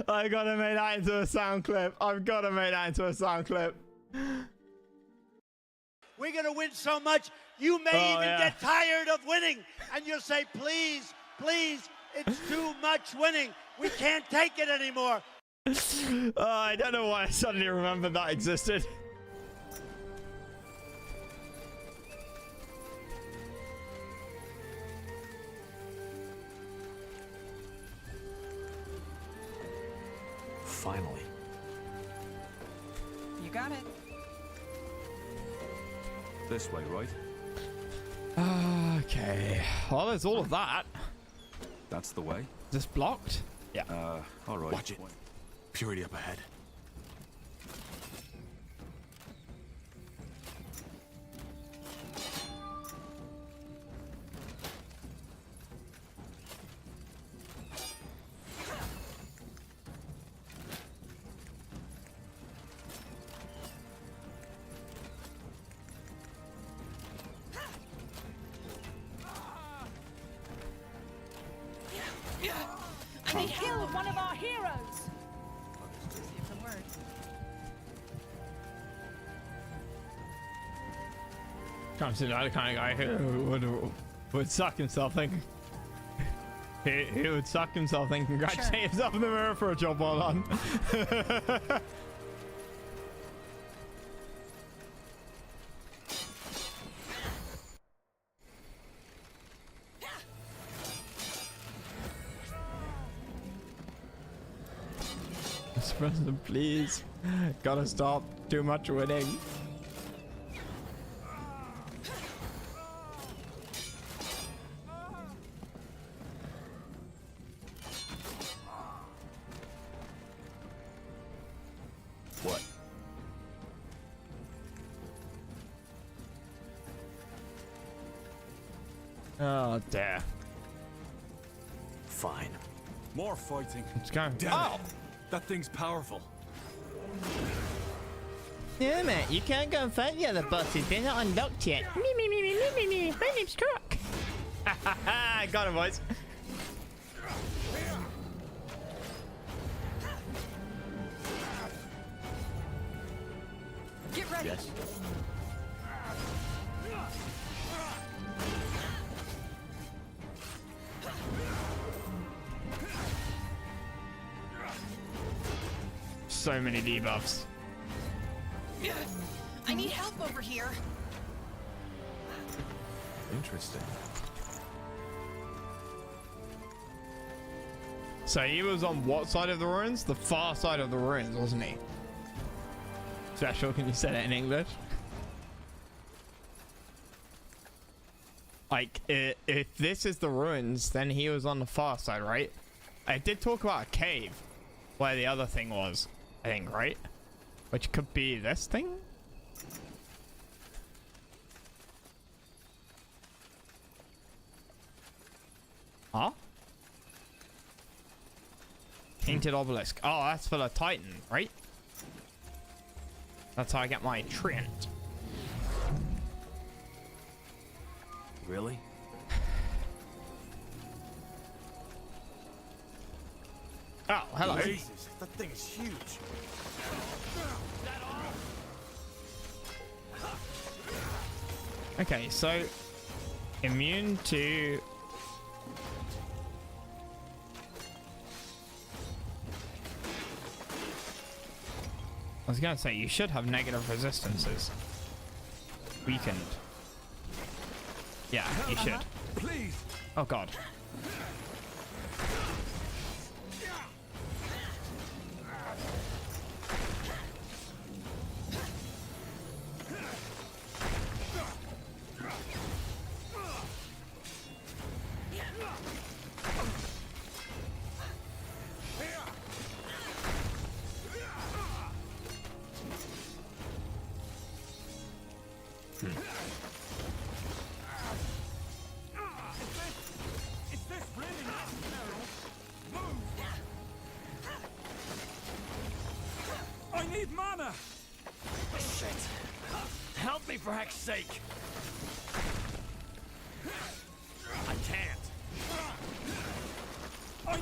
I gotta make that into a sound clip. I've gotta make that into a sound clip. We're going to win so much, you may even get tired of winning. And you'll say, please, please, it's too much winning. We can't take it anymore. I don't know why I suddenly remembered that existed. Finally. You got it. This way, right? Okay. Well, there's all of that. That's the way. Is this blocked? Yeah. All right. Watch it. Purity up ahead. They killed one of our heroes. Save the word. Consider the kind of guy who would suck himself thinking. He would suck himself and congratulate himself in the mirror for a job well done. Mr. President, please. Gotta stop too much winning. What? Oh, dear. Fine. More fighting. Let's go. Damn it. That thing's powerful. Yeah, mate, you can't go and fight the other bosses. They're not unlocked yet. Me. My name's Croc. Got him, boys. Get ready. Yes. So many debuffs. I need help over here. Interesting. So he was on what side of the ruins? The far side of the ruins, wasn't he? Special, can you say that in English? Like, if this is the ruins, then he was on the far side, right? I did talk about a cave where the other thing was, I think, right? Which could be this thing? Huh? Painted obelisk. Oh, that's for the Titan, right? That's how I get my Trient. Really? Oh, hello. Jesus, that thing is huge. Okay, so immune to I was gonna say you should have negative resistances. Weakened. Yeah, you should. Please. Oh god. me for heck's sake! I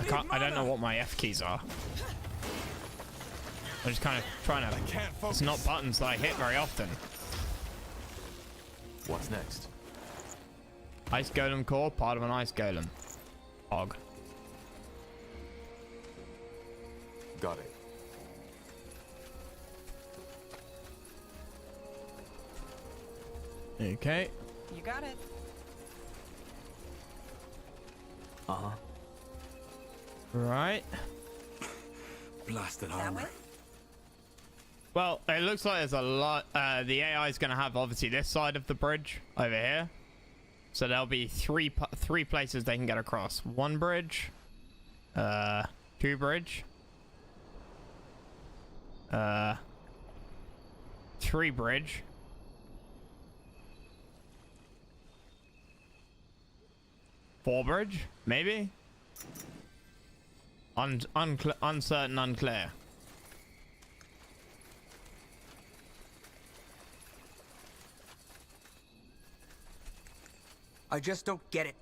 can't. I don't know what my F keys are. I'm just kind of trying to... It's not buttons that I hit very often. What's next? Ice Golem core, part of an Ice Golem. Og. Got it. Okay. You got it. Uh-huh. Right. Blasted That armor. way? Well, it looks like there's a lot. The AI is going to have obviously this side of the bridge over here. So there'll be three places they can get across. One bridge. Two bridge. Three bridge. Four bridge, maybe? Uncertain, unclear. I just don't get it.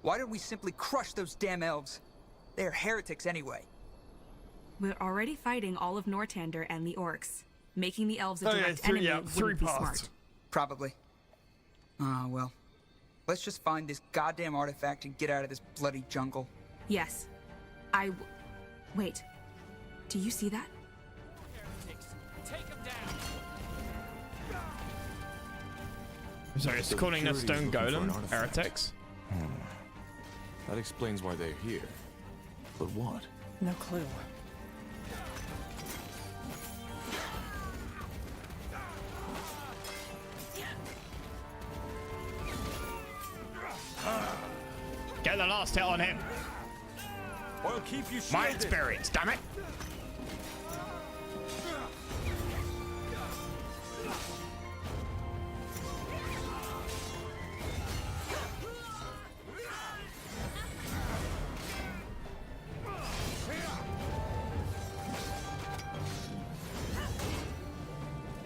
Why don't we simply crush those damn elves? They're heretics anyway. We're already fighting all of Nortander and the orcs. Making the elves a Oh, yeah, direct three- enemy yeah, wouldn't three be paths. smart. Probably. Ah, well. Let's just find this goddamn artifact and get out of this bloody jungle. Yes. Wait. Do you see that? Take him down. So it's The calling us Purity is stone looking for an golem artifact. heretics. That explains why they're here. But what? No clue. Get the last hit on him. I'll keep you shielded. Mind spirits, damn it.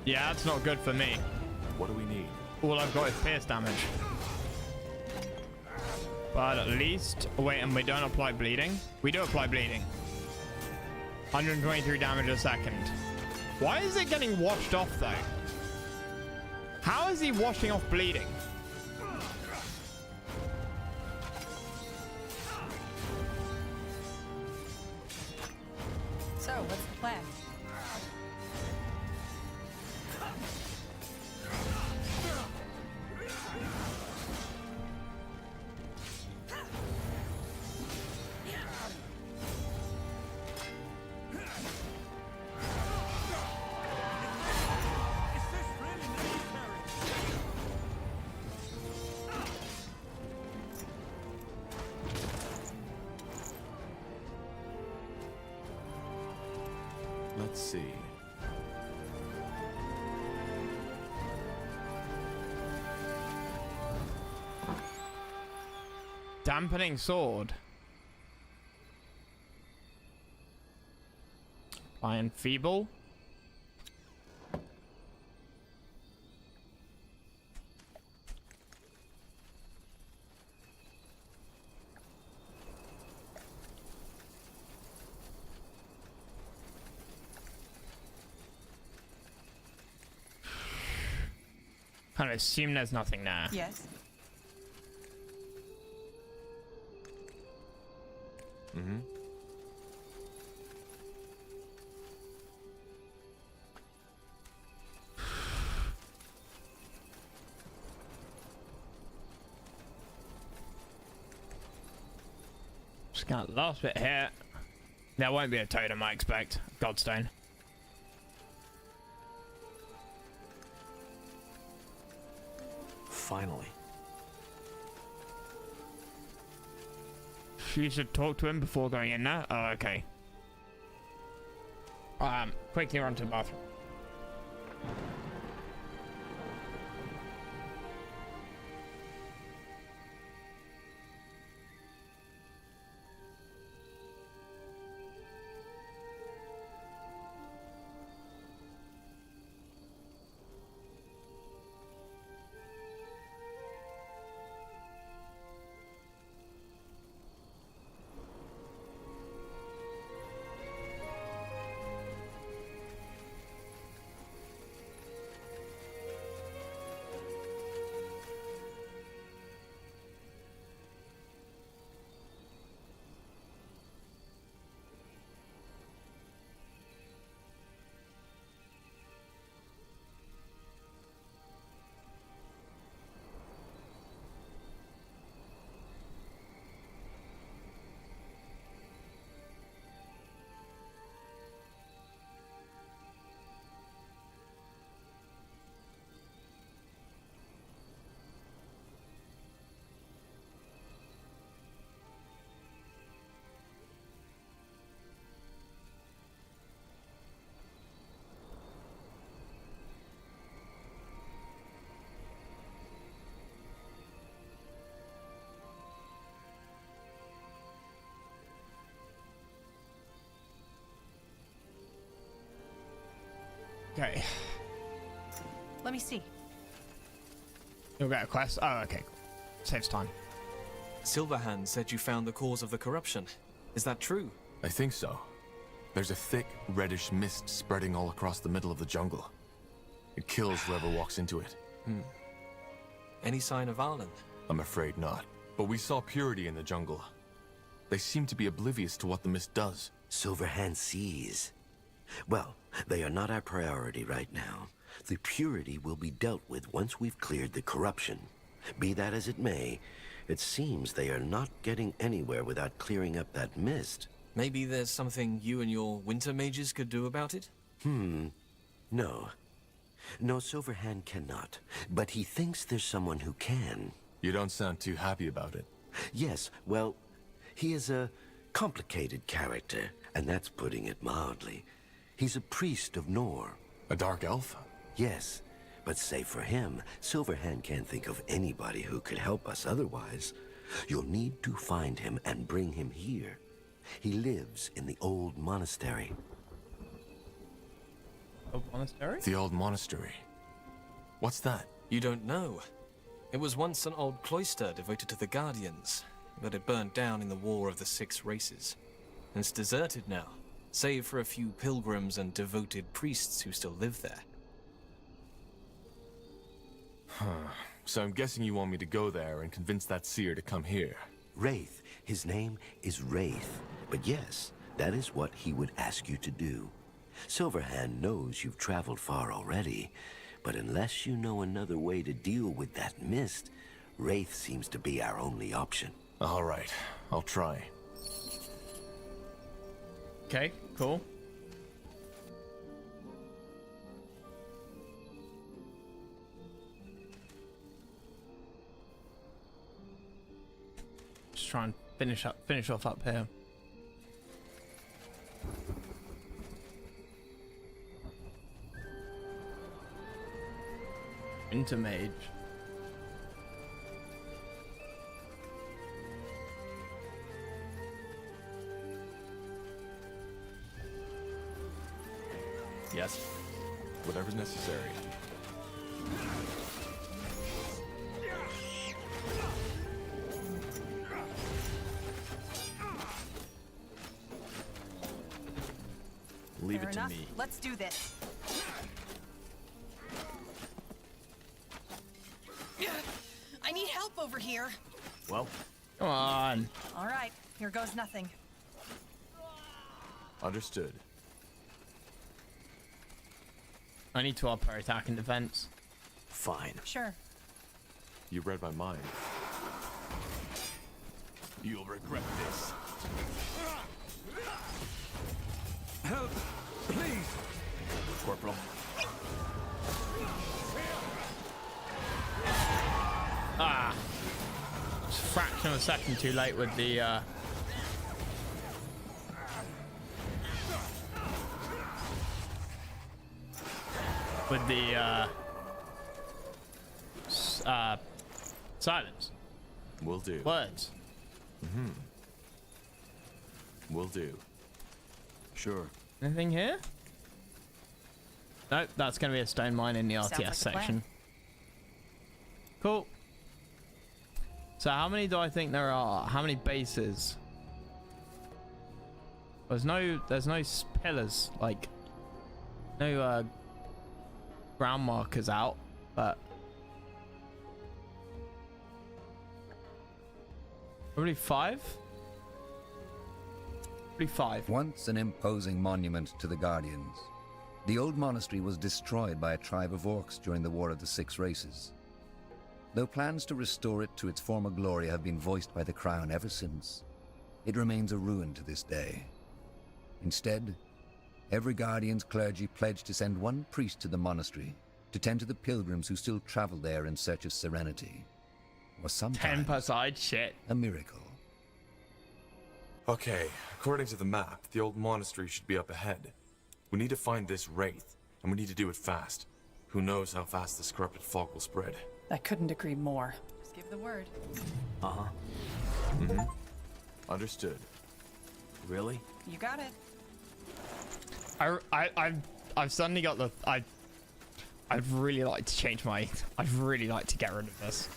Yeah, that's not good for me. What do we need? All I've got is pierce damage. But at least... Wait, and we don't apply bleeding? We do apply bleeding. 123 damage a second. Why is it getting washed off, though? How is he washing off bleeding? So, what's the plan? Let's see. Dampening sword. Iron feeble. Kind of assume there's nothing there. Yes. Mm-hmm. Just got last bit here. There won't be a totem, I expect. Godstone. Finally. You should talk to him before going in there. Oh, okay. Quickly run to the bathroom. Okay. Let me see. You'll get a quest. Oh, okay. Saves time. Silverhand said you found the cause of the corruption. Is that true? I think so. There's a thick, reddish mist spreading all across the middle of the jungle. It kills whoever walks into it. Any sign of Arlen? I'm afraid not. But we saw purity in the jungle. They seem to be oblivious to what the mist does. Silverhand sees. Well, they are not our priority right now. The purity will be dealt with once we've cleared the corruption. Be that as it may, it seems they are not getting anywhere without clearing up that mist. Maybe there's something you and your winter mages could do about it? No. No, Silverhand cannot. But he thinks there's someone who can. You don't sound too happy about it. Yes, well, he is a complicated character, and that's putting it mildly. He's a priest of Nor. A dark elf? Yes, but save for him, Silverhand can't think of anybody who could help us otherwise. You'll need to find him and bring him here. He lives in the old monastery. Old monastery? The old monastery. What's that? You don't know. It was once an old cloister devoted to the Guardians, but it burned down in the War of the Six Races. It's deserted now, save for a few pilgrims and devoted priests who still live there. So I'm guessing you want me to go there and convince that seer to come here. Wraith. His name is Wraith. But yes, that is what he would ask you to do. Silverhand knows you've traveled far already, but unless you know another way to deal with that mist, Wraith seems to be our only option. All right, I'll try. Okay, cool. Just try and finish off up here. Intermage. Yes. Whatever's necessary. Leave Fair it to enough. me. Let's do this. I need help over here. Well, come on. All right, here goes nothing. Understood. I need to up our attack and defense. Fine. Sure. You read my mind. You'll regret this. Help! Please! Corporal. Ah. Just a fraction of a second too late with the silence. Will do. Words. Will do. Sure. Anything here? Nope, that's going to be a stone mine in the Sounds RTS like a section. plan. Cool. So how many do I think there are? How many bases? There's no pillars, like no ground markers out, but probably five. Probably five. Once an imposing monument to the Guardians, the old monastery was destroyed by a tribe of orcs during the War of the Six Races. Though plans to restore it to its former glory have been voiced by the Crown ever since, it remains a ruin to this day. Instead, every Guardian's clergy pledged to send one priest to the monastery to tend to the pilgrims who still travel there in search of serenity, or sometimes 10% shit. a miracle. Okay, according to the map, the old monastery should be up ahead. We need to find this Wraith, and we need to do it fast. Who knows how fast this corrupted fog will spread. I couldn't agree more. Just give the word. Uh-huh. Understood. Really? You got it. I've suddenly got the I'd really like to change my. I'd really like to get rid of this.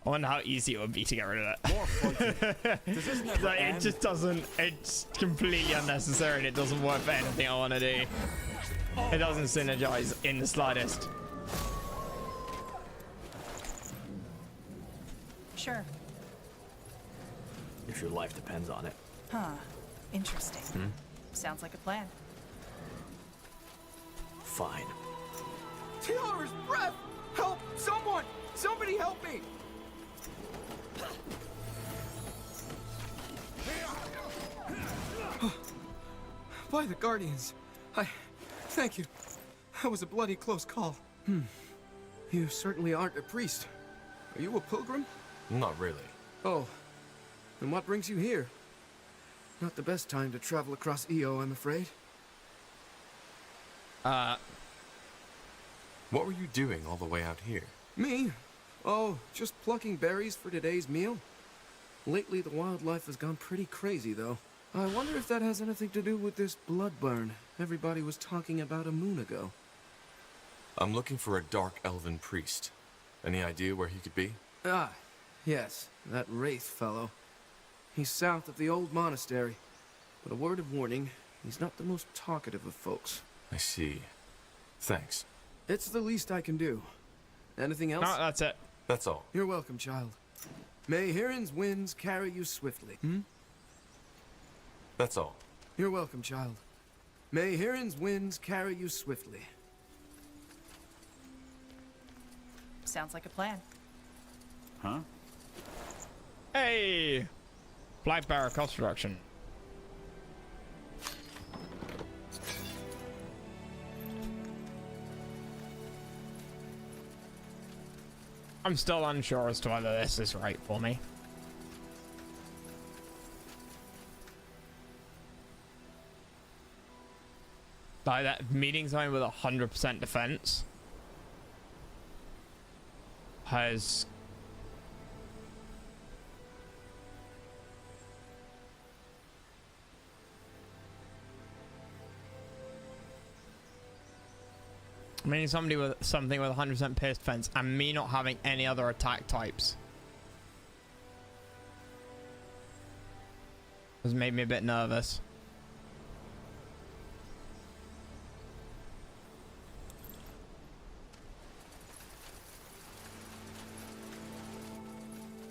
I wonder how easy it would be to get rid of it. More fighting. Does this never Like, end? it just doesn't. It's completely unnecessary and it doesn't work for anything I want to do. It doesn't synergize in the slightest. Sure. If your life depends on it. Huh. Interesting. Sounds like a plan. Fine. Taylor's breath! Help! Someone! Somebody help me! By the Guardians. Thank you. That was a bloody close call. You certainly aren't a priest. Are you a pilgrim? Not really. Oh. Then what brings you here? Not the best time to travel across EO, I'm afraid. What were you doing all the way out here? Me? Oh, just plucking berries for today's meal. Lately, the wildlife has gone pretty crazy, though. I wonder if that has anything to do with this blood burn everybody was talking about a moon ago. I'm looking for a dark elven priest. Any idea where he could be? Ah, yes, that Wraith fellow. He's south of the old monastery. But a word of warning, he's not the most talkative of folks. I see. Thanks. It's the least I can do. Anything else? No, that's it. That's all. You're welcome, child. May Hiran's winds carry you swiftly. That's all. You're welcome, child. May Hiran's winds carry you swiftly. Sounds like a plan. Huh? Hey! Flight barrier cost reduction. I'm still unsure as to whether this is right for me. Like that meeting zone with 100% defense has meaning somebody with something with 100% pierce defense and me not having any other attack types has made me a bit nervous.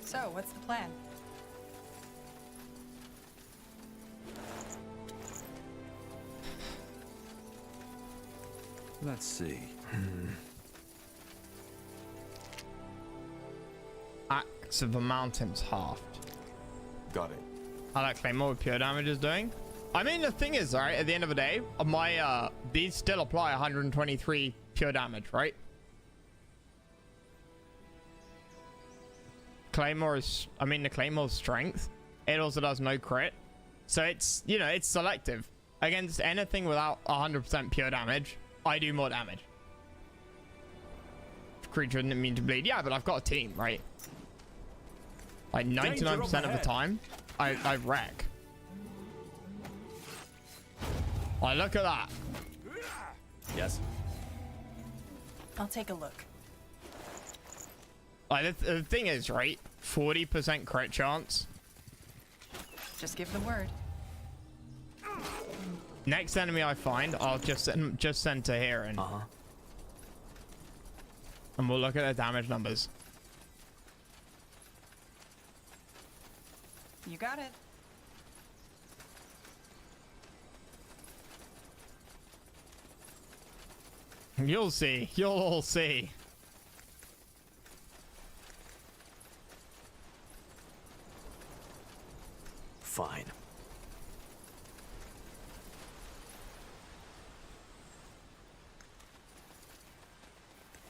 So, what's the plan? Let's see. Axe of the Mountains halved. Got it. I like Claymore with pure damage is doing. I mean, the thing is, right, at the end of the day, my these still apply 123 pure damage, right? Claymore is, I mean, the Claymore's strength. It also does no crit. So it's, you know, it's selective. Against anything without 100% pure damage, I do more damage. Creature didn't mean to bleed. Yeah, but I've got a team, right? Like 99% of the time, I wreck. Like, look at that. Yes. I'll take a look. Like, the thing is, right? 40% crit chance. Just give the word. Next enemy I find, I'll just send to Hiran. And we'll look at the damage numbers. You got it. You'll see. You'll all see. Fine.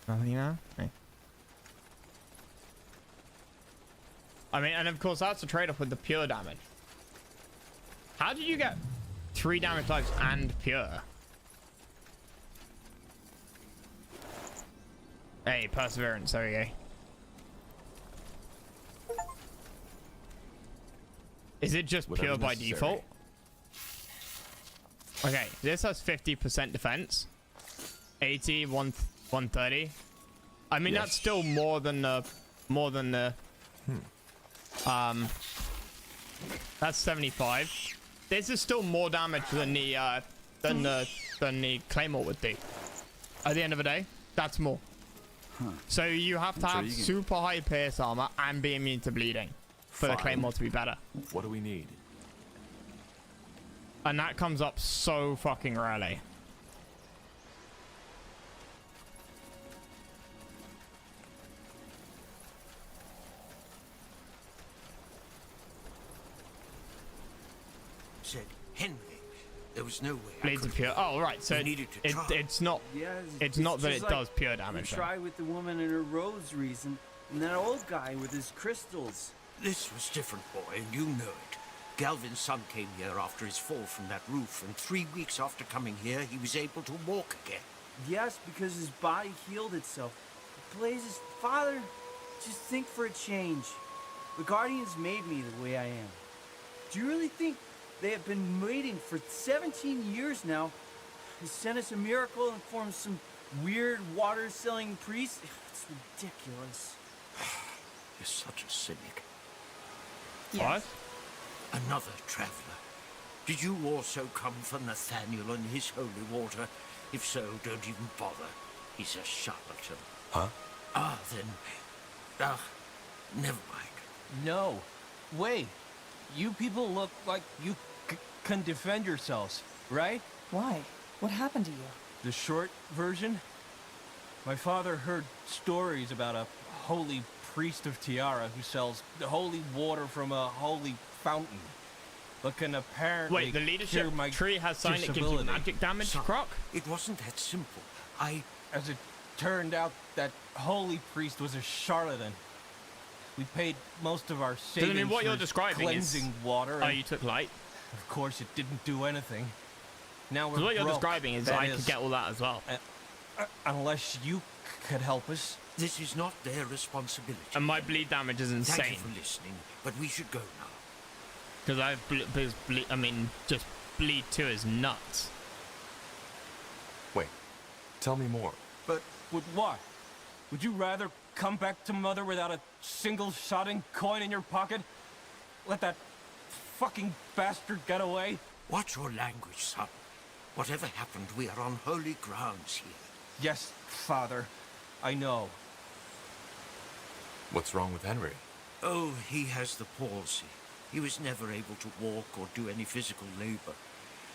Nothing now? Okay. I mean, and of course that's a trade-off with the pure damage. How did you get 3 damage types and pure? Hey, perseverance, there we go. Is it just Whatever pure by necessary. default? Okay, this has 50% defense. 80, 130. I mean, that's still more than the that's 75. This is still more damage than the Claymore would do. At the end of the day, that's more. So you have to have super high pierce armor and be immune to bleeding for the Claymore to be better. What do we need? And that comes up so fucking rarely. Said Henry. There was no way. Blades of pure. Oh right, so it's not. Yeah, it's not that it like does pure damage. You try with the woman and her rosaries and that old guy with his crystals. This was different, boy, and you know it. Galvin's son came here after his fall from that roof, and 3 weeks after coming here, he was able to walk again. Yes, because his body healed itself. Blazes, father, just think for a change. The Guardians made me the way I am. Do you really think they have been waiting for 17 years now to send us a miracle and form some weird water-selling priest? It's ridiculous. You're such a cynic. What? Another traveler. Did you also come for Nathaniel and his holy water? If so, don't even bother. He's a charlatan. Huh? Ah, then... never mind. No. Wait. You people look like you can defend yourselves, right? Why? What happened to you? The short version? My father heard stories about a holy priest of Tiara who sells holy water from a holy fountain. But can apparently Wait, the leadership cure my tree has sign that gives you disability. magic damage, Son, Croc? It wasn't that simple. As it turned out, that holy priest was a charlatan. We paid most of our savings I mean, what for you're describing cleansing water. Oh, you took light? Of course, it didn't do anything. Now we're What you're broke, describing is that I could get all that as well. Unless you could help us. This is not their responsibility. And my bleed damage is insane. Thank you for listening, but we should go now. Because I mean, just bleed 2 is nuts. Wait, tell me more. But with what? Would you rather come back to Mother without a single sodding coin in your pocket? Let that fucking bastard get away? Watch your language, son. Whatever happened, we are on holy grounds here. Yes, Father. I know. What's wrong with Henry? Oh, he has the palsy. He was never able to walk or do any physical labor.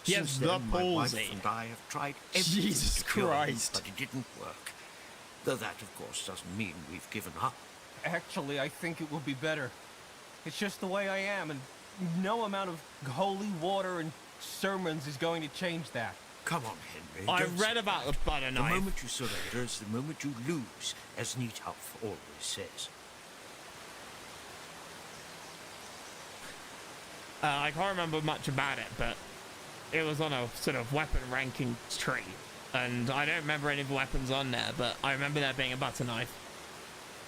He Since has the then, my wife palsy. and I have tried everything Jesus to cure him, Christ. but it didn't work. Though that, of course, doesn't mean we've given up. Actually, I think it will be better. It's just the way I am, and no amount of holy water and sermons is going to change that. Come on, Henry. I don't read say about that. the butter knife. The moment you surrender is the moment you lose, as Neathuff always says. I can't remember much about it, but it was on a sort of weapon ranking tree. And I don't remember any of the weapons on there, but I remember there being a butter knife.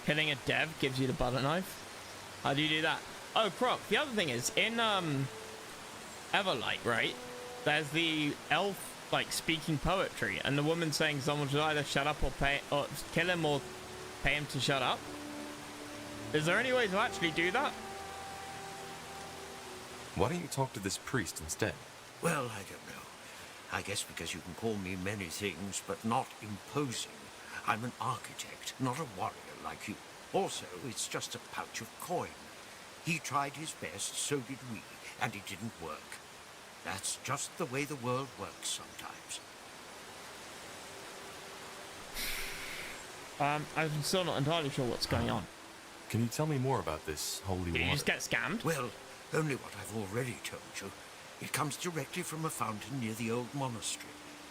Killing a dev gives you the butter knife. How do you do that? Oh, Croc, the other thing is, in Everlight, right? There's the elf, like, speaking poetry, and the woman saying someone should either shut up or kill him or pay him to shut up. Is there any way to actually do that? Why don't you talk to this priest instead? Well, I don't know. I guess because you can call me many things, but not imposing. I'm an architect, not a warrior like you. Also, it's just a pouch of coin. He tried his best, so did we, and it didn't work. That's just the way the world works sometimes. I'm still not entirely sure what's going on. Can you tell me more about this holy Did water? you just get scammed? Well, only what I've already told you. It comes directly from a fountain near the old monastery,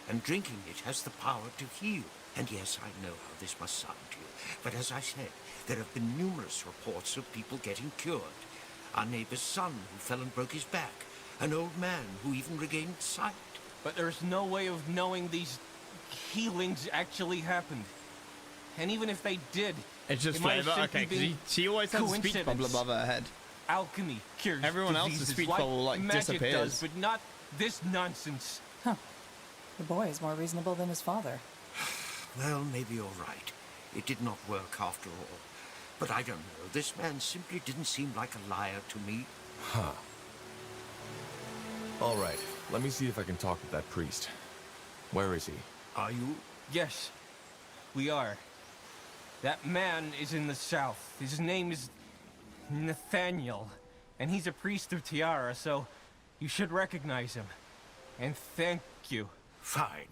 and drinking it has the power to heal. And yes, I know how this must sound to you, but as I said, there have been numerous reports of people getting cured. Our neighbor's son who fell and broke his back, an old man who even regained sight. But there's no way of knowing these healings actually happened. And even if they did, It's just it might have flavor. simply Okay, because been she always has a speech coincidence. bubble above her head. Alchemy cures Everyone else's diseases speech like bubble, like, magic disappears. does, but not this nonsense. The boy is more reasonable than his father. Well, maybe you're right. It did not work after all. But I don't know. This man simply didn't seem like a liar to me. Huh. All right. Let me see if I can talk with that priest. Where is he? Are you? Yes, we are. That man is in the south. His name is Nathaniel, and he's a priest of Tiara, so you should recognize him. And thank you. Fine,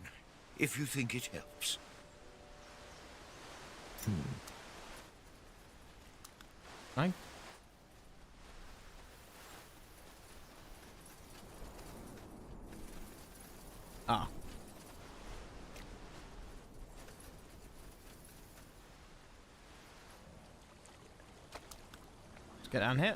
if you think it helps. Fine. Ah. Let's get down here.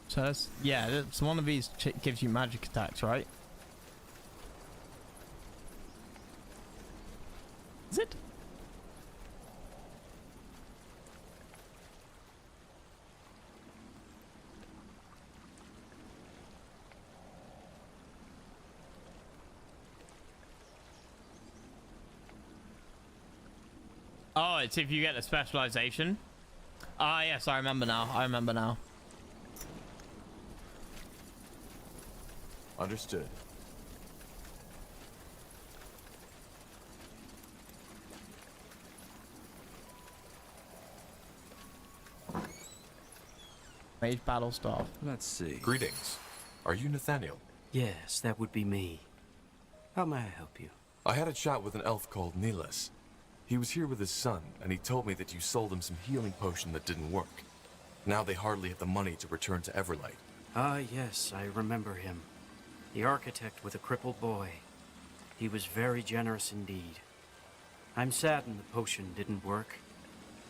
So that's, yeah, so one of these gives you magic attacks, right? Is it? Oh, it's if you get a specialization. Ah, yes, I remember now. I remember now. Understood. Mage battle staff. Let's see. Greetings. Are you Nathaniel? Yes, that would be me. How may I help you? I had a chat with an elf called Nilas. He was here with his son, and he told me that you sold him some healing potion that didn't work. Now they hardly have the money to return to Everlight. Ah, yes, I remember him. The architect with a crippled boy. He was very generous indeed. I'm saddened the potion didn't work,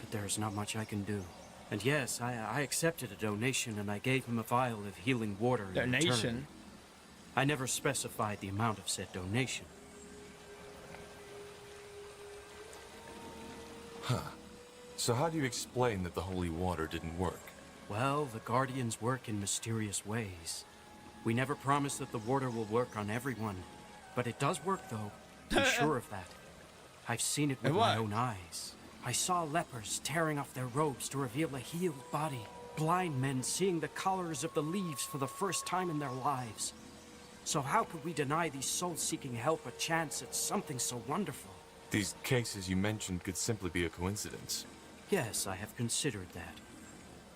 but there's not much I can do. And yes, I accepted a donation and I gave him a vial of healing water in return. Donation? I never specified the amount of said donation. Huh. So how do you explain that the holy water didn't work? Well, the Guardians work in mysterious ways. We never promise that the water will work on everyone, but it does work though. Be sure of that. I've seen it with my own eyes. I saw lepers tearing off their robes to reveal a healed body. Blind men seeing the colors of the leaves for the first time in their lives. So how could we deny these souls-seeking help a chance at something so wonderful? These cases you mentioned could simply be a coincidence. Yes, I have considered that.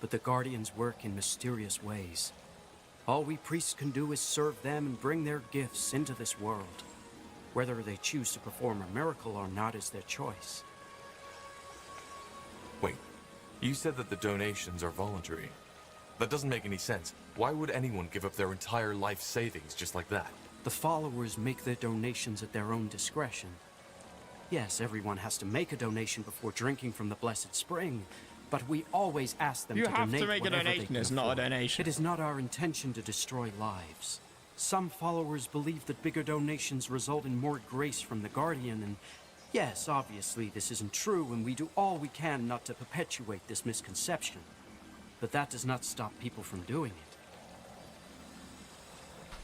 But the Guardians work in mysterious ways. All we priests can do is serve them and bring their gifts into this world. Whether they choose to perform a miracle or not is their choice. Wait, you said that the donations are voluntary. That doesn't make any sense. Why would anyone give up their entire life savings just like that? The followers make their donations at their own discretion. Yes, everyone has to make a donation before drinking from the blessed spring, but we always ask them to donate You have to make a donation, it's not a donation. It is not our intention to destroy lives. Some followers believe that bigger donations result in more grace from the Guardian, and yes, obviously this isn't true, and we do all we can not to perpetuate this misconception. But that does not stop people from doing it.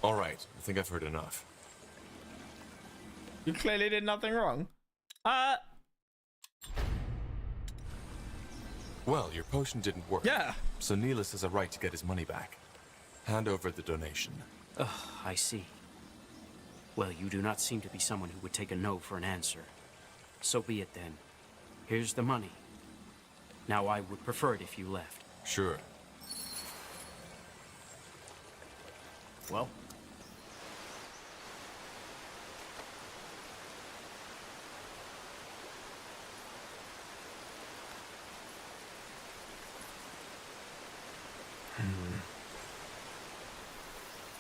All right, I think I've heard enough. You clearly did nothing wrong. Well, your potion didn't work. Yeah. So Nilas has a right to get his money back. Hand over the donation. Ugh, I see. Well, you do not seem to be someone who would take a no for an answer. So be it then. Here's the money. Now I would prefer it if you left. Sure. Well?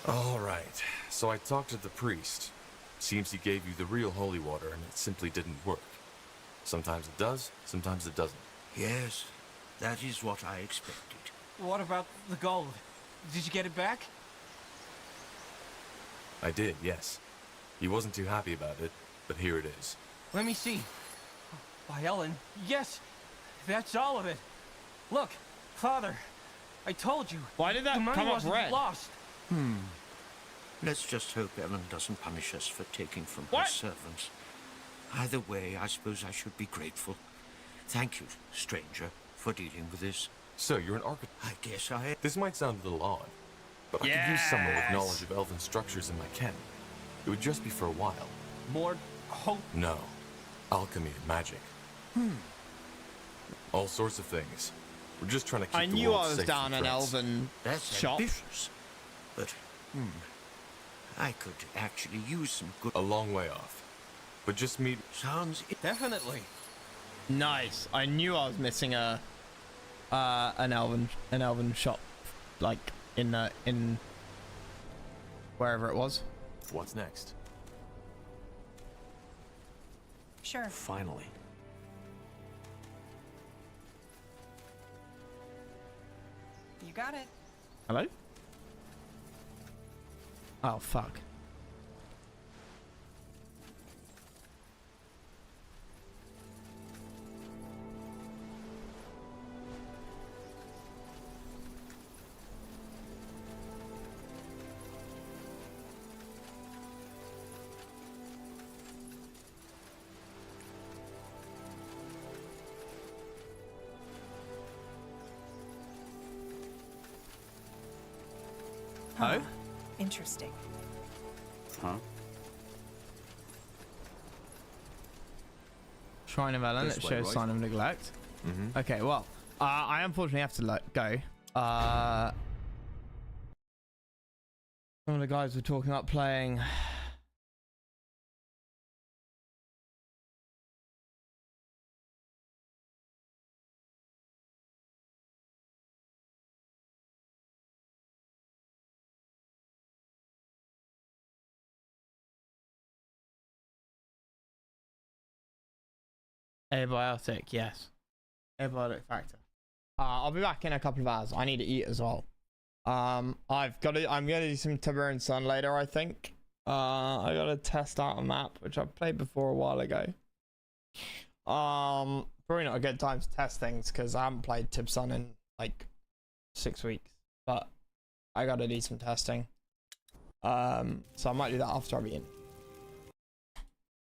All right. So I talked to the priest. Seems he gave you the real holy water and it simply didn't work. Sometimes it does, sometimes it doesn't. Yes, that is what I expected. What about the gold? Did you get it back? I did, yes. He wasn't too happy about it, but here it is. Let me see. By Ellen, yes, that's all of it. Look, Father, I told you. Why did that the money come up wasn't red? lost. Let's just hope Ellen doesn't punish us for taking from What? her servants. Either way, I suppose I should be grateful. Thank you, stranger, for dealing with this. So, you're an architect? I guess I am. This might sound a little odd, but I could use someone with knowledge of elven structures in my ken. It would just be for a while. More hope. No. Alchemy and magic. All sorts of things. We're just trying to keep I the knew world I was safe down from an threats. elven That's shop. ambitious. But, I could actually use some good... A long way off. But just meet... Sounds... Definitely. Nice. I knew I was missing an elven shop, like in wherever it was. What's next? Sure. Finally. You got it. Hello? Oh fuck. Huh. Interesting. Huh? Shrine of Ellen, This it way, shows right? sign of neglect. Okay, well, I unfortunately have to let go. Some of the guys were talking about playing. Abiotic, yes. Abiotic factor. I'll be back in a couple of hours. I need to eat as well. I'm gonna do some Tiberian Sun later, I think. I gotta test out a map which I played before a while ago. Probably not a good time to test things because I haven't played Tib Sun in like 6 weeks. But I gotta do some testing. So I might do that after I've eaten.